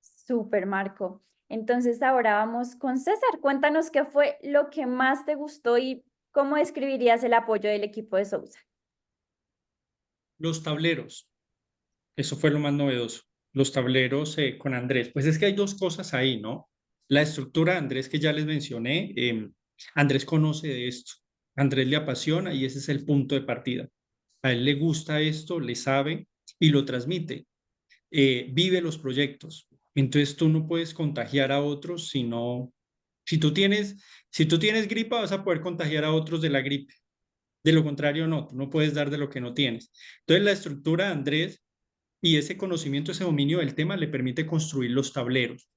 Súper, Marco. Entonces ahora vamos con César. Cuéntanos qué fue lo que más te gustó y cómo describirías el apoyo del equipo de Sousa. Los tableros, eso fue lo más novedoso. Los tableros con Andrés. Pues es que hay dos cosas ahí, ¿no? La estructura de Andrés que ya les mencioné, Andrés conoce de esto. Andrés le apasiona y ese es el punto de partida. A él le gusta esto, le sabe y lo transmite. Vive los proyectos. Entonces tú no puedes contagiar a otros si no, si tú tienes gripa, vas a poder contagiar a otros de la gripe. De lo contrario, no, tú no puedes dar de lo que no tienes. Entonces la estructura de Andrés y ese conocimiento, ese dominio del tema le permite construir los tableros.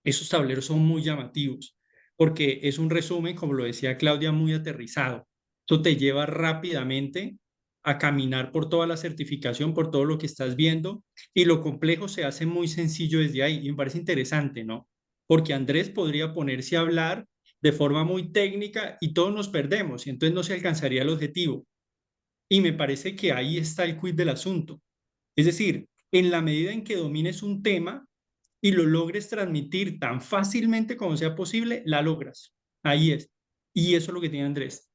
Esos tableros son muy llamativos porque es un resumen, como lo decía Claudia, muy aterrizado. Esto te lleva rápidamente a caminar por toda la certificación, por todo lo que estás viendo y lo complejo se hace muy sencillo desde ahí y me parece interesante, ¿no? Porque Andrés podría ponerse a hablar de forma muy técnica y todos nos perdemos y entonces no se alcanzaría el objetivo. Y me parece que ahí está el quid del asunto. Es decir, en la medida en que domines un tema y lo logres transmitir tan fácilmente como sea posible, la logras. Ahí es. Y eso es lo que tiene Andrés.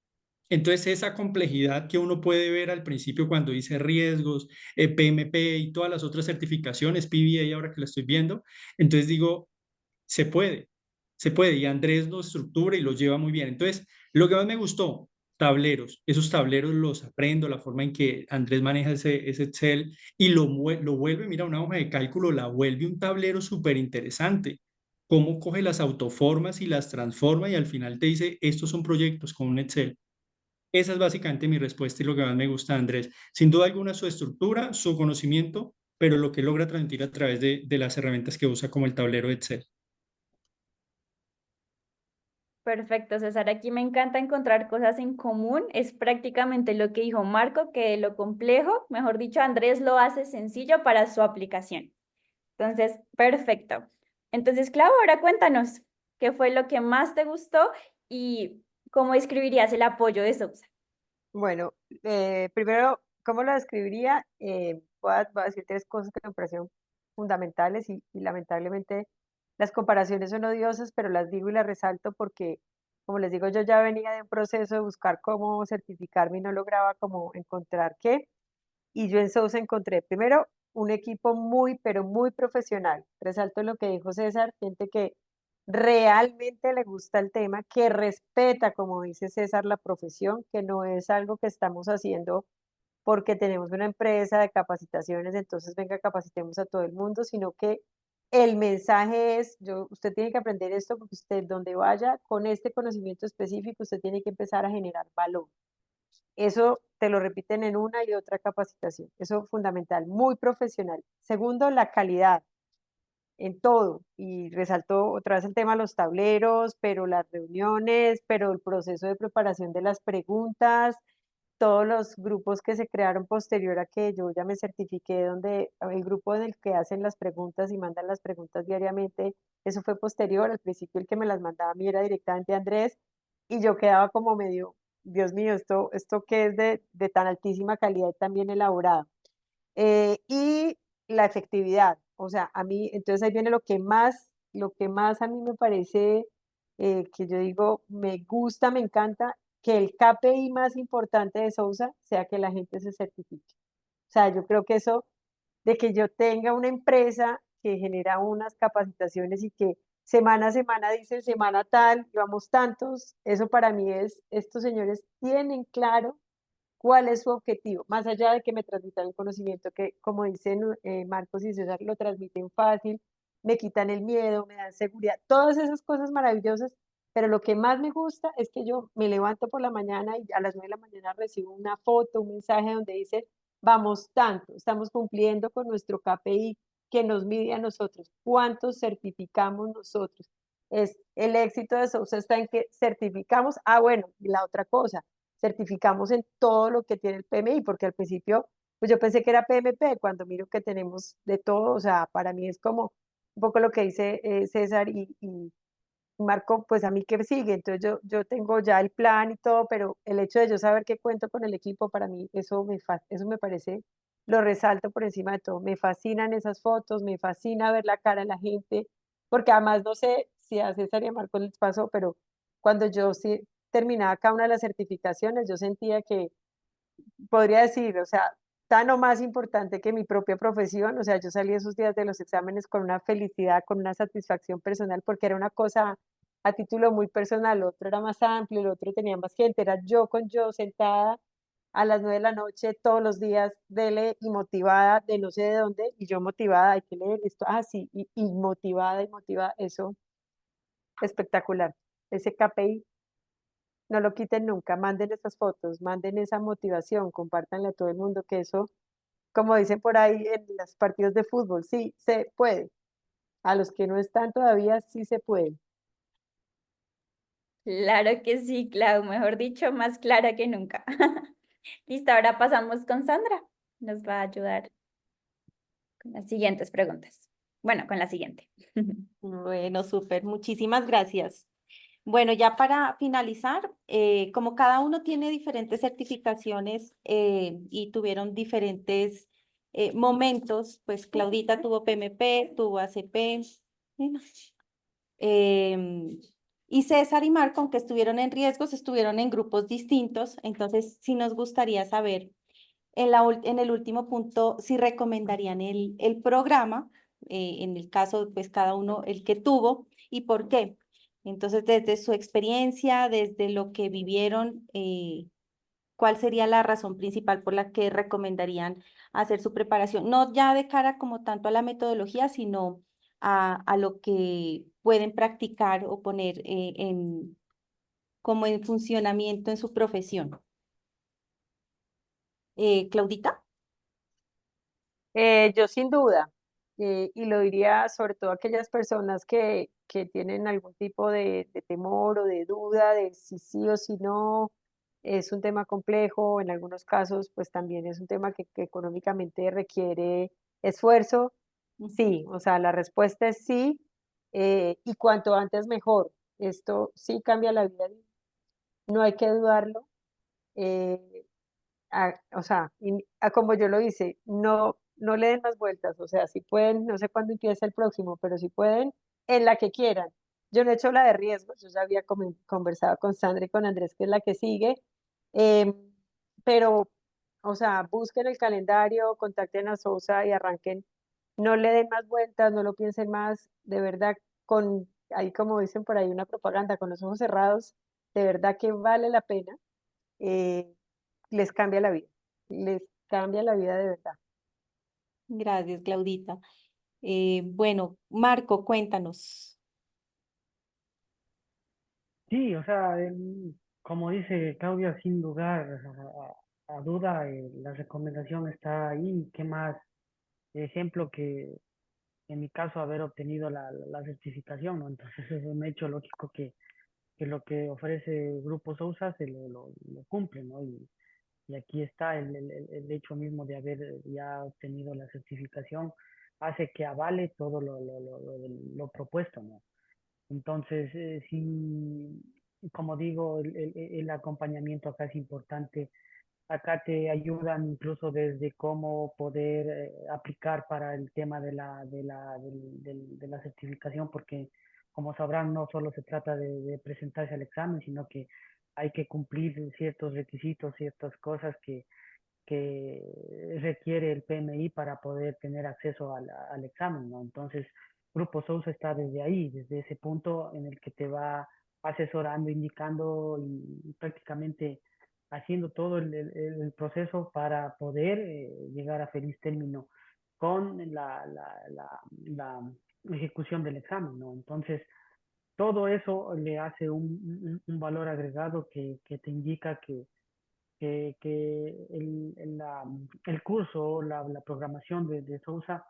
Entonces, esa complejidad que uno puede ver al principio cuando dice riesgos, PMP y todas las otras certificaciones, PBA ahora que la estoy viendo, entonces digo, se puede, se puede. Y Andrés lo estructura y lo lleva muy bien. Entonces, lo que más me gustó, tableros. Esos tableros los aprendo, la forma en que Andrés maneja ese Excel y lo vuelve, mira, una hoja de cálculo, la vuelve un tablero súper interesante. Cómo coge las autoformas y las transforma y al final te dice, estos son proyectos con un Excel. Esa es básicamente mi respuesta y lo que más me gusta de Andrés. Sin duda alguna, su estructura, su conocimiento, pero lo que logra transmitir a través de las herramientas que usa como el tablero de Excel. Perfecto, César. Aquí me encanta encontrar cosas en común. Es prácticamente lo que dijo Marco, que lo complejo, mejor dicho, Andrés lo hace sencillo para su aplicación. Entonces, perfecto. Entonces, Clau, ahora cuéntanos, ¿qué fue lo que más te gustó y cómo describirías el apoyo de Sousa? Bueno, primero, ¿cómo lo describiría? Voy a decir tres cosas que me parecieron fundamentales y lamentablemente las comparaciones son odiosas, pero las digo y las resalto porque, como les digo, yo ya venía de un proceso de buscar cómo certificarme y no lograba como encontrar qué. Y yo en Sousa encontré primero un equipo muy, pero muy profesional. Resalto lo que dijo César, gente que realmente le gusta el tema, que respeta, como dice César, la profesión, que no es algo que estamos haciendo porque tenemos una empresa de capacitaciones, entonces venga, capacitemos a todo el mundo, sino que el mensaje es, usted tiene que aprender esto porque usted donde vaya con este conocimiento específico, usted tiene que empezar a generar valor. Eso te lo repiten en una y otra capacitación. Eso es fundamental, muy profesional. Segundo, la calidad en todo. Y resaltó otra vez el tema de los tableros, pero las reuniones, pero el proceso de preparación de las preguntas, todos los grupos que se crearon posterior a que yo ya me certifiqué, donde el grupo en el que hacen las preguntas y mandan las preguntas diariamente, eso fue posterior. Al principio el que me las mandaba a mí era directamente Andrés y yo quedaba como medio, Dios mío, esto que es de tan altísima calidad y tan bien elaborado. Y la efectividad, o sea, a mí, entonces ahí viene lo que más a mí me parece, que yo digo, me gusta, me encanta, que el KPI más importante de Sousa sea que la gente se certifique. O sea, yo creo que eso de que yo tenga una empresa que genera unas capacitaciones y que semana a semana dicen semana tal, llevamos tantos, eso para mí es, estos señores tienen claro cuál es su objetivo, más allá de que me transmitan el conocimiento que, como dicen Marcos y César, lo transmiten fácil, me quitan el miedo, me dan seguridad, todas esas cosas maravillosas, pero lo que más me gusta es que yo me levanto por la mañana y a las 9 de la mañana recibo una foto, un mensaje donde dice, vamos tanto, estamos cumpliendo con nuestro KPI que nos mide a nosotros, cuántos certificamos nosotros. Es el éxito de Sousa está en que certificamos, bueno, y la otra cosa, certificamos en todo lo que tiene el PMI, porque al principio, pues yo pensé que era PMP, cuando miro que tenemos de todo, o sea, para mí es como un poco lo que dice César y Marco, pues a mí que sigue, entonces yo tengo ya el plan y todo, pero el hecho de yo saber que cuento con el equipo, para mí eso me parece, lo resalto por encima de todo, me fascinan esas fotos, me fascina ver la cara de la gente, porque además no sé si a César y a Marco les pasó, pero cuando yo sí terminaba cada una de las certificaciones, yo sentía que podría decir, o sea, tan o más importante que mi propia profesión, o sea, yo salí esos días de los exámenes con una felicidad, con una satisfacción personal, porque era una cosa a título muy personal, el otro era más amplio, el otro tenía más gente, era yo con yo sentada a las 9 de la noche todos los días, dele y motivada de no sé de dónde, y yo motivada, hay que leer esto, sí, y motivada, eso espectacular. Ese KPI no lo quiten nunca, manden esas fotos, manden esa motivación, compártanle a todo el mundo que eso, como dicen por ahí en los partidos de fútbol, sí se puede. A los que no están todavía, sí se puede. Claro que sí, Clau, mejor dicho, más clara que nunca. Listo, ahora pasamos con Sandra. Nos va a ayudar con las siguientes preguntas. Bueno, con la siguiente. Bueno, súper, muchísimas gracias. Bueno, ya para finalizar, como cada uno tiene diferentes certificaciones y tuvieron diferentes momentos, pues Claudita tuvo PMP, tuvo ACP, bueno, em, y César y Marco, aunque estuvieron en riesgos, estuvieron en grupos distintos, entonces sí nos gustaría saber en el último punto si recomendarían el programa, en el caso, pues cada uno el que tuvo y por qué. Entonces, desde su experiencia, desde lo que vivieron, ¿cuál sería la razón principal por la que recomendarían hacer su preparación? No ya de cara como tanto a la metodología, sino a lo que pueden practicar o poner como en funcionamiento en su profesión. Claudita. Yo sin duda, y lo diría sobre todo a aquellas personas que tienen algún tipo de temor o de duda de si sí o si no, es un tema complejo, en algunos casos pues también es un tema que económicamente requiere esfuerzo. Sí, o sea, la respuesta es sí, y cuanto antes mejor. Esto sí cambia la vida, no hay que dudarlo. eh, o sea, como yo lo hice, no le den más vueltas, o sea, si pueden, no sé cuándo empieza el próximo, pero si pueden, en la que quieran. Yo no he hecho la de riesgos, yo ya había conversado con Sandra y con Andrés, que es la que sigue, em, pero, o sea, busquen el calendario, contacten a Sousa y arranquen, no le den más vueltas, no lo piensen más, de verdad, ahí como dicen por ahí una propaganda, con los ojos cerrados, de verdad que vale la pena. eh, Les cambia la vida, les cambia la vida de verdad. Gracias, Claudita. Bueno, Marco, cuéntanos. Sí, o sea, como dice Claudia, sin lugar a duda, la recomendación está ahí. ¿Qué más ejemplo que en mi caso haber obtenido la certificación, ¿no? Entonces es un hecho lógico que lo que ofrece Grupo Sousa se lo cumple, ¿no? Y aquí está el hecho mismo de haber ya obtenido la certificación, hace que avale todo lo propuesto, ¿no? Entonces, sí, como digo, el acompañamiento acá es importante. Acá te ayudan incluso desde cómo poder aplicar para el tema de la certificación, porque como sabrán, no solo se trata de presentarse al examen, sino que hay que cumplir ciertos requisitos, ciertas cosas que requiere el PMI para poder tener acceso al examen, ¿no? Entonces, Grupo Sousa está desde ahí, desde ese punto en el que te va asesorando, indicando y prácticamente haciendo todo el proceso para poder llegar a feliz término con la ejecución del examen, ¿no? Entonces, todo eso le hace un valor agregado que te indica que el curso, la programación de Sousa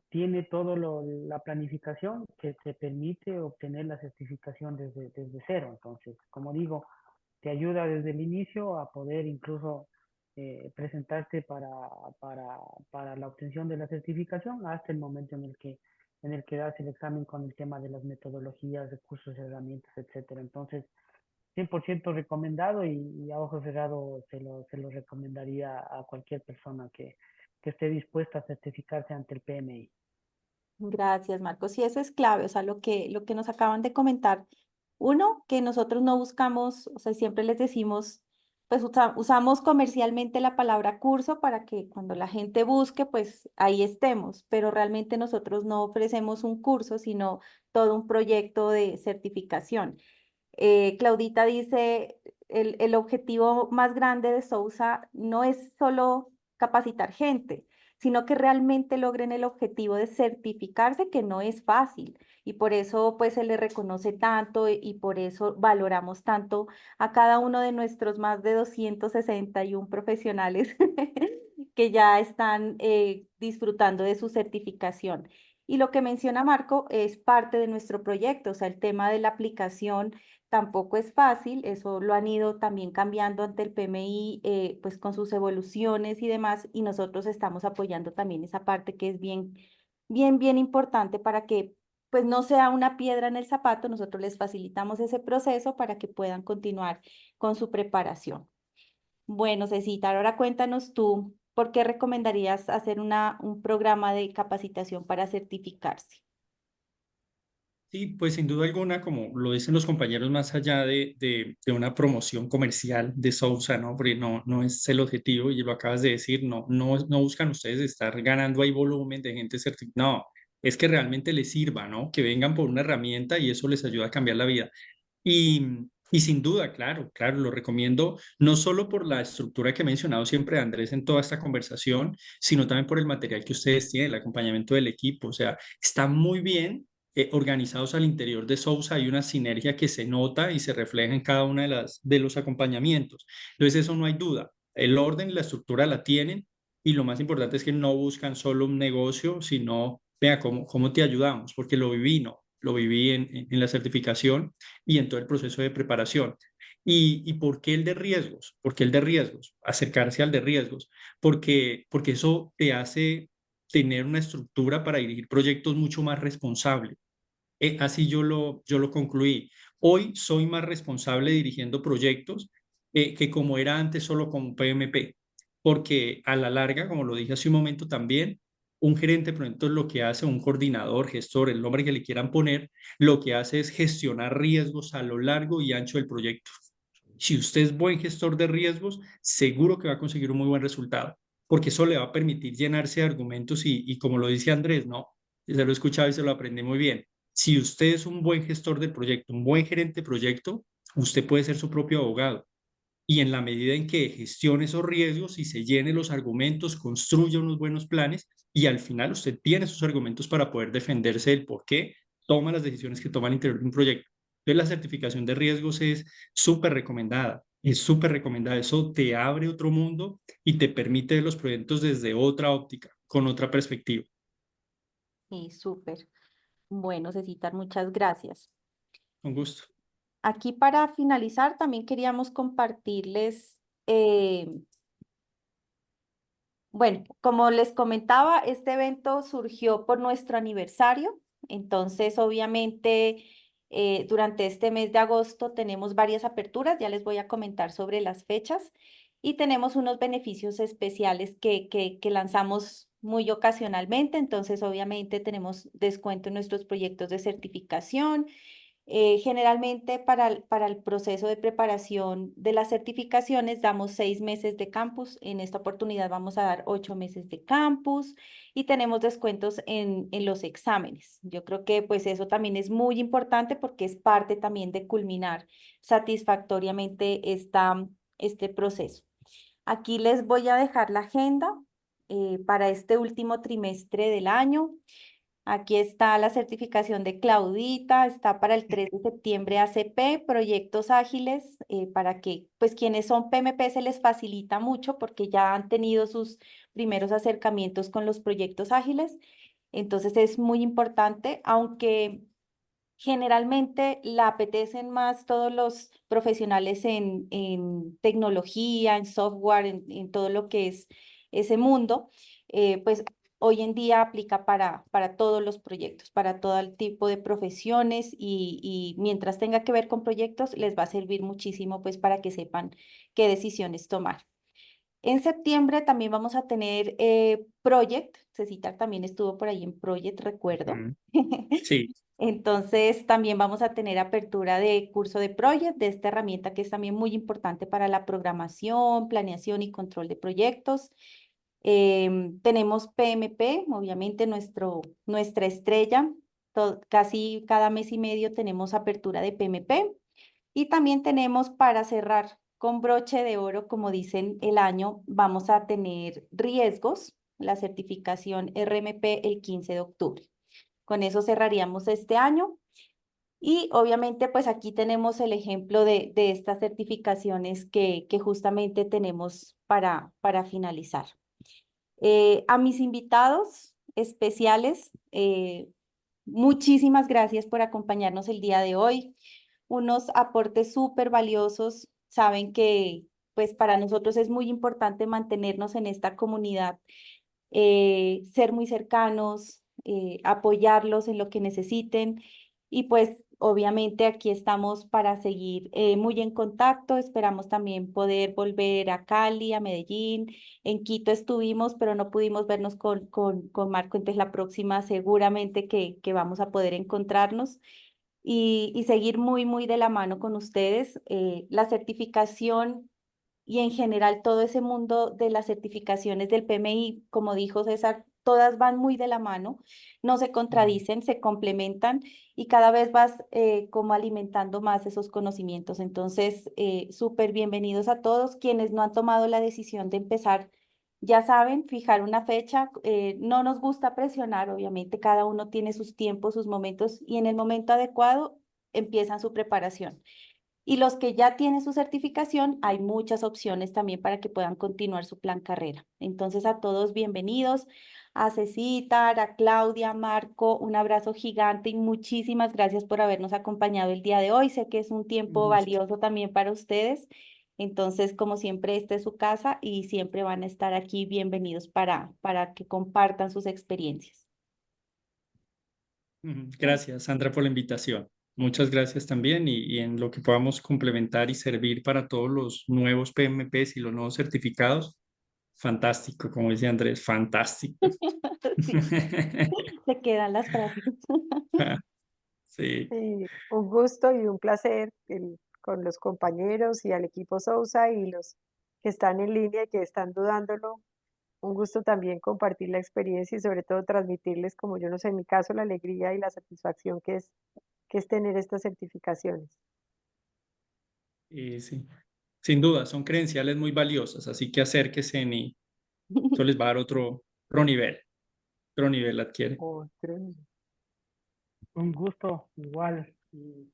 tiene todo la planificación que te permite obtener la certificación desde cero. Entonces, como digo, te ayuda desde el inicio a poder incluso presentarte para la obtención de la certificación hasta el momento en el que das el examen con el tema de las metodologías, recursos, herramientas, etcétera. Entonces, 100% recomendado y a ojo cerrado se lo recomendaría a cualquier persona que esté dispuesta a certificarse ante el PMI. Gracias, Marcos. Sí, eso es clave, o sea, lo que nos acaban de comentar. Uno, que nosotros no buscamos, o sea, siempre les decimos, pues usamos comercialmente la palabra curso para que cuando la gente busque, pues ahí estemos, pero realmente nosotros no ofrecemos un curso, sino todo un proyecto de certificación. Claudita dice, el objetivo más grande de Sousa no es solo capacitar gente, sino que realmente logren el objetivo de certificarse, que no es fácil. Y por eso pues se le reconoce tanto y por eso valoramos tanto a cada uno de nuestros más de 261 profesionales que ya están disfrutando de su certificación. Y lo que menciona Marco es parte de nuestro proyecto, o sea, el tema de la aplicación tampoco es fácil, eso lo han ido también cambiando ante el PMI, pues con sus evoluciones y demás, y nosotros estamos apoyando también esa parte que es bien importante para que pues no sea una piedra en el zapato, nosotros les facilitamos ese proceso para que puedan continuar con su preparación. Bueno, Cecita, ahora cuéntanos tú, ¿por qué recomendarías hacer un programa de capacitación para certificarse? Sí, pues sin duda alguna, como lo dicen los compañeros, más allá de una promoción comercial de Sousa, ¿no? Porque no es el objetivo, y lo acabas de decir, no buscan ustedes estar ganando ahí volumen de gente certificada, no, es que realmente les sirva, ¿no? Que vengan por una herramienta y eso les ayuda a cambiar la vida. Y, y sin duda, claro, lo recomiendo, no solo por la estructura que he mencionado siempre Andrés en toda esta conversación, sino también por el material que ustedes tienen, el acompañamiento del equipo, o sea, está muy bien organizados al interior de Sousa, hay una sinergia que se nota y se refleja en cada una de los acompañamientos. Entonces, eso no hay duda. El orden y la estructura la tienen y lo más importante es que no buscan solo un negocio, sino, vea, cómo te ayudamos, porque lo viví, ¿no? Lo viví en la certificación y en todo el proceso de preparación. ¿Y por qué el de riesgos? ¿Por qué el de riesgos? Acercarse al de riesgos, porque eso te hace tener una estructura para dirigir proyectos mucho más responsable. Así yo lo concluí. Hoy soy más responsable dirigiendo proyectos que como era antes solo con PMP, porque a la larga, como lo dije hace un momento también, un gerente de proyectos lo que hace, un coordinador, gestor, el nombre que le quieran poner, lo que hace es gestionar riesgos a lo largo y ancho del proyecto. Si usted es buen gestor de riesgos, seguro que va a conseguir un muy buen resultado, porque eso le va a permitir llenarse de argumentos y como lo dice Andrés, no, se lo he escuchado y se lo aprendí muy bien. Si usted es un buen gestor de proyecto, un buen gerente de proyecto, usted puede ser su propio abogado. Y en la medida en que gestione esos riesgos y se llene los argumentos, construya unos buenos planes y al final usted tiene sus argumentos para poder defenderse del por qué toma las decisiones que toma al interior de un proyecto. Entonces, la certificación de riesgos es súper recomendada. Es súper recomendada. Eso te abre otro mundo y te permite ver los proyectos desde otra óptica, con otra perspectiva. Sí, súper. Bueno, Cecita, muchas gracias. Con gusto. Aquí para finalizar, también queríamos compartirles, bueno, como les comentaba, este evento surgió por nuestro aniversario, entonces obviamente durante este mes de agosto tenemos varias aperturas, ya les voy a comentar sobre las fechas y tenemos unos beneficios especiales que lanzamos muy ocasionalmente, entonces obviamente tenemos descuento en nuestros proyectos de certificación. Generalmente para el proceso de preparación de las certificaciones damos 6 meses de campus. En esta oportunidad vamos a dar 8 meses de campus y tenemos descuentos en los exámenes. Yo creo que pues eso también es muy importante porque es parte también de culminar satisfactoriamente este proceso. Aquí les voy a dejar la agenda para este último trimestre del año. Aquí está la certificación de Claudita, está para el 3 de septiembre ACP, proyectos ágiles, para que pues quienes son PMP se les facilita mucho porque ya han tenido sus primeros acercamientos con los proyectos ágiles. Entonces es muy importante, aunque generalmente la apetecen más todos los profesionales en tecnología, en software, en todo lo que es ese mundo, pues hoy en día aplica para todos los proyectos, para todo el tipo de profesiones y mientras tenga que ver con proyectos, les va a servir muchísimo pues para que sepan qué decisiones tomar. En septiembre también vamos a tener Project, Cecitar también estuvo por ahí en Project, recuerdo. Mm, sí. Entonces también vamos a tener apertura de curso de Project, de esta herramienta que es también muy importante para la programación, planeación y control de proyectos. Tenemos PMP, obviamente nuestra estrella. Casi cada mes y medio tenemos apertura de PMP. Y también tenemos para cerrar con broche de oro, como dicen el año, vamos a tener riesgos, la certificación RMP el 15 de octubre. Con eso cerraríamos este año. Y obviamente, pues aquí tenemos el ejemplo de estas certificaciones que justamente tenemos para finalizar. A mis invitados especiales, muchísimas gracias por acompañarnos el día de hoy. Unos aportes súper valiosos. Saben que pues para nosotros es muy importante mantenernos en esta comunidad, ser muy cercanos, apoyarlos en lo que necesiten y pues obviamente aquí estamos para seguir muy en contacto. Esperamos también poder volver a Cali, a Medellín. En Quito estuvimos, pero no pudimos vernos con Marco, entonces la próxima seguramente que vamos a poder encontrarnos y seguir muy, muy de la mano con ustedes. La certificación y en general todo ese mundo de las certificaciones del PMI, como dijo César, todas van muy de la mano, no se contradicen, se complementan y cada vez vas como alimentando más esos conocimientos. Entonces, súper bienvenidos a todos quienes no han tomado la decisión de empezar. Ya saben, fijar una fecha, no nos gusta presionar, obviamente cada uno tiene sus tiempos, sus momentos y en el momento adecuado empiezan su preparación. Y los que ya tienen su certificación, hay muchas opciones también para que puedan continuar su plan carrera. Entonces, a todos bienvenidos, a Cecitar, a Claudia, Marco, un abrazo gigante y muchísimas gracias por habernos acompañado el día de hoy. Sé que es un tiempo valioso también para ustedes. Entonces, como siempre, esta es su casa y siempre van a estar aquí bienvenidos para que compartan sus experiencias. Gracias, Sandra, por la invitación. Muchas gracias también y en lo que podamos complementar y servir para todos los nuevos PMPs y los nuevos certificados. Fantástico, como dice Andrés, fantástico. Sí, se quedan las frases. Sí, Sí, un gusto y un placer con los compañeros y al equipo Sousa y los que están en línea y que están dudándolo. Un gusto también compartir la experiencia y sobre todo transmitirles, como yo no sé, en mi caso, la alegría y la satisfacción que es tener estas certificaciones. sí. Sin duda, son credenciales muy valiosas, así que acérquense y eso les va a dar otro nivel adquiere. Otro. Un gusto igual. Y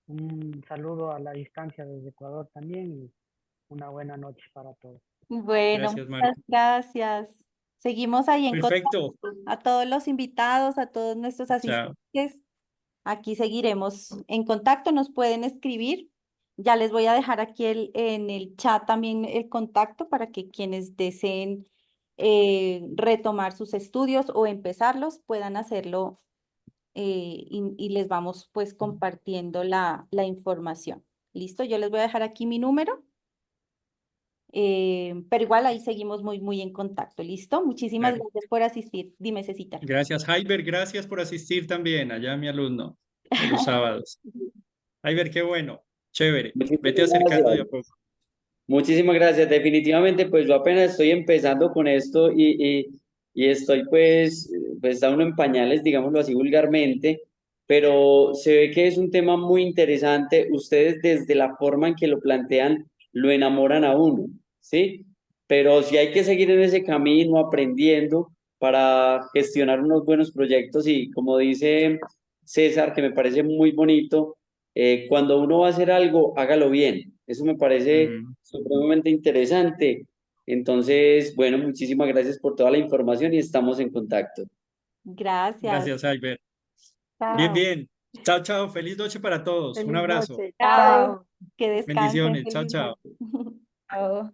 un saludo a la distancia desde Ecuador también y una buena noche para todos. Bueno, Gracias, muchas Marco. gracias. Seguimos ahí en contacto. Perfecto. A todos los invitados, a todos nuestros Chao. asistentes. Aquí seguiremos en contacto, nos pueden escribir. Ya les voy a dejar aquí en el chat también el contacto para que quienes deseen retomar sus estudios o empezarlos puedan hacerlo y les vamos pues compartiendo la información. ¿Listo? Yo les voy a dejar aquí mi número. Pero igual ahí seguimos muy, muy en contacto. ¿Listo? Muchísimas Bueno, gracias por asistir. Dime, Cecita. gracias, Jaiber. Gracias por asistir también. Allá mi alumno de los sábados. Jaiber, qué bueno. Chévere. Vete Muchísimas acercando de a gracias. poco. Muchísimas gracias. Definitivamente, pues yo apenas estoy empezando con esto y estoy pues está uno en pañales, digámoslo así vulgarmente, pero se ve que es un tema muy interesante. Ustedes desde la forma en que lo plantean lo enamoran a uno, ¿sí? Pero si hay que seguir en ese camino aprendiendo, para gestionar unos buenos proyectos y como dice César, que me parece muy bonito, cuando uno va a hacer algo, hágalo bien. Eso me parece supremamente interesante. Entonces, bueno, muchísimas gracias por toda la información y estamos en contacto. Gracias. Gracias, Albert. Bien, Chao. bien. Chao, chao. Feliz noche para todos. Un Feliz abrazo. noche. Chao. Chao. Que descansen. Bendiciones. Chao, Feliz chao. noche. Chao.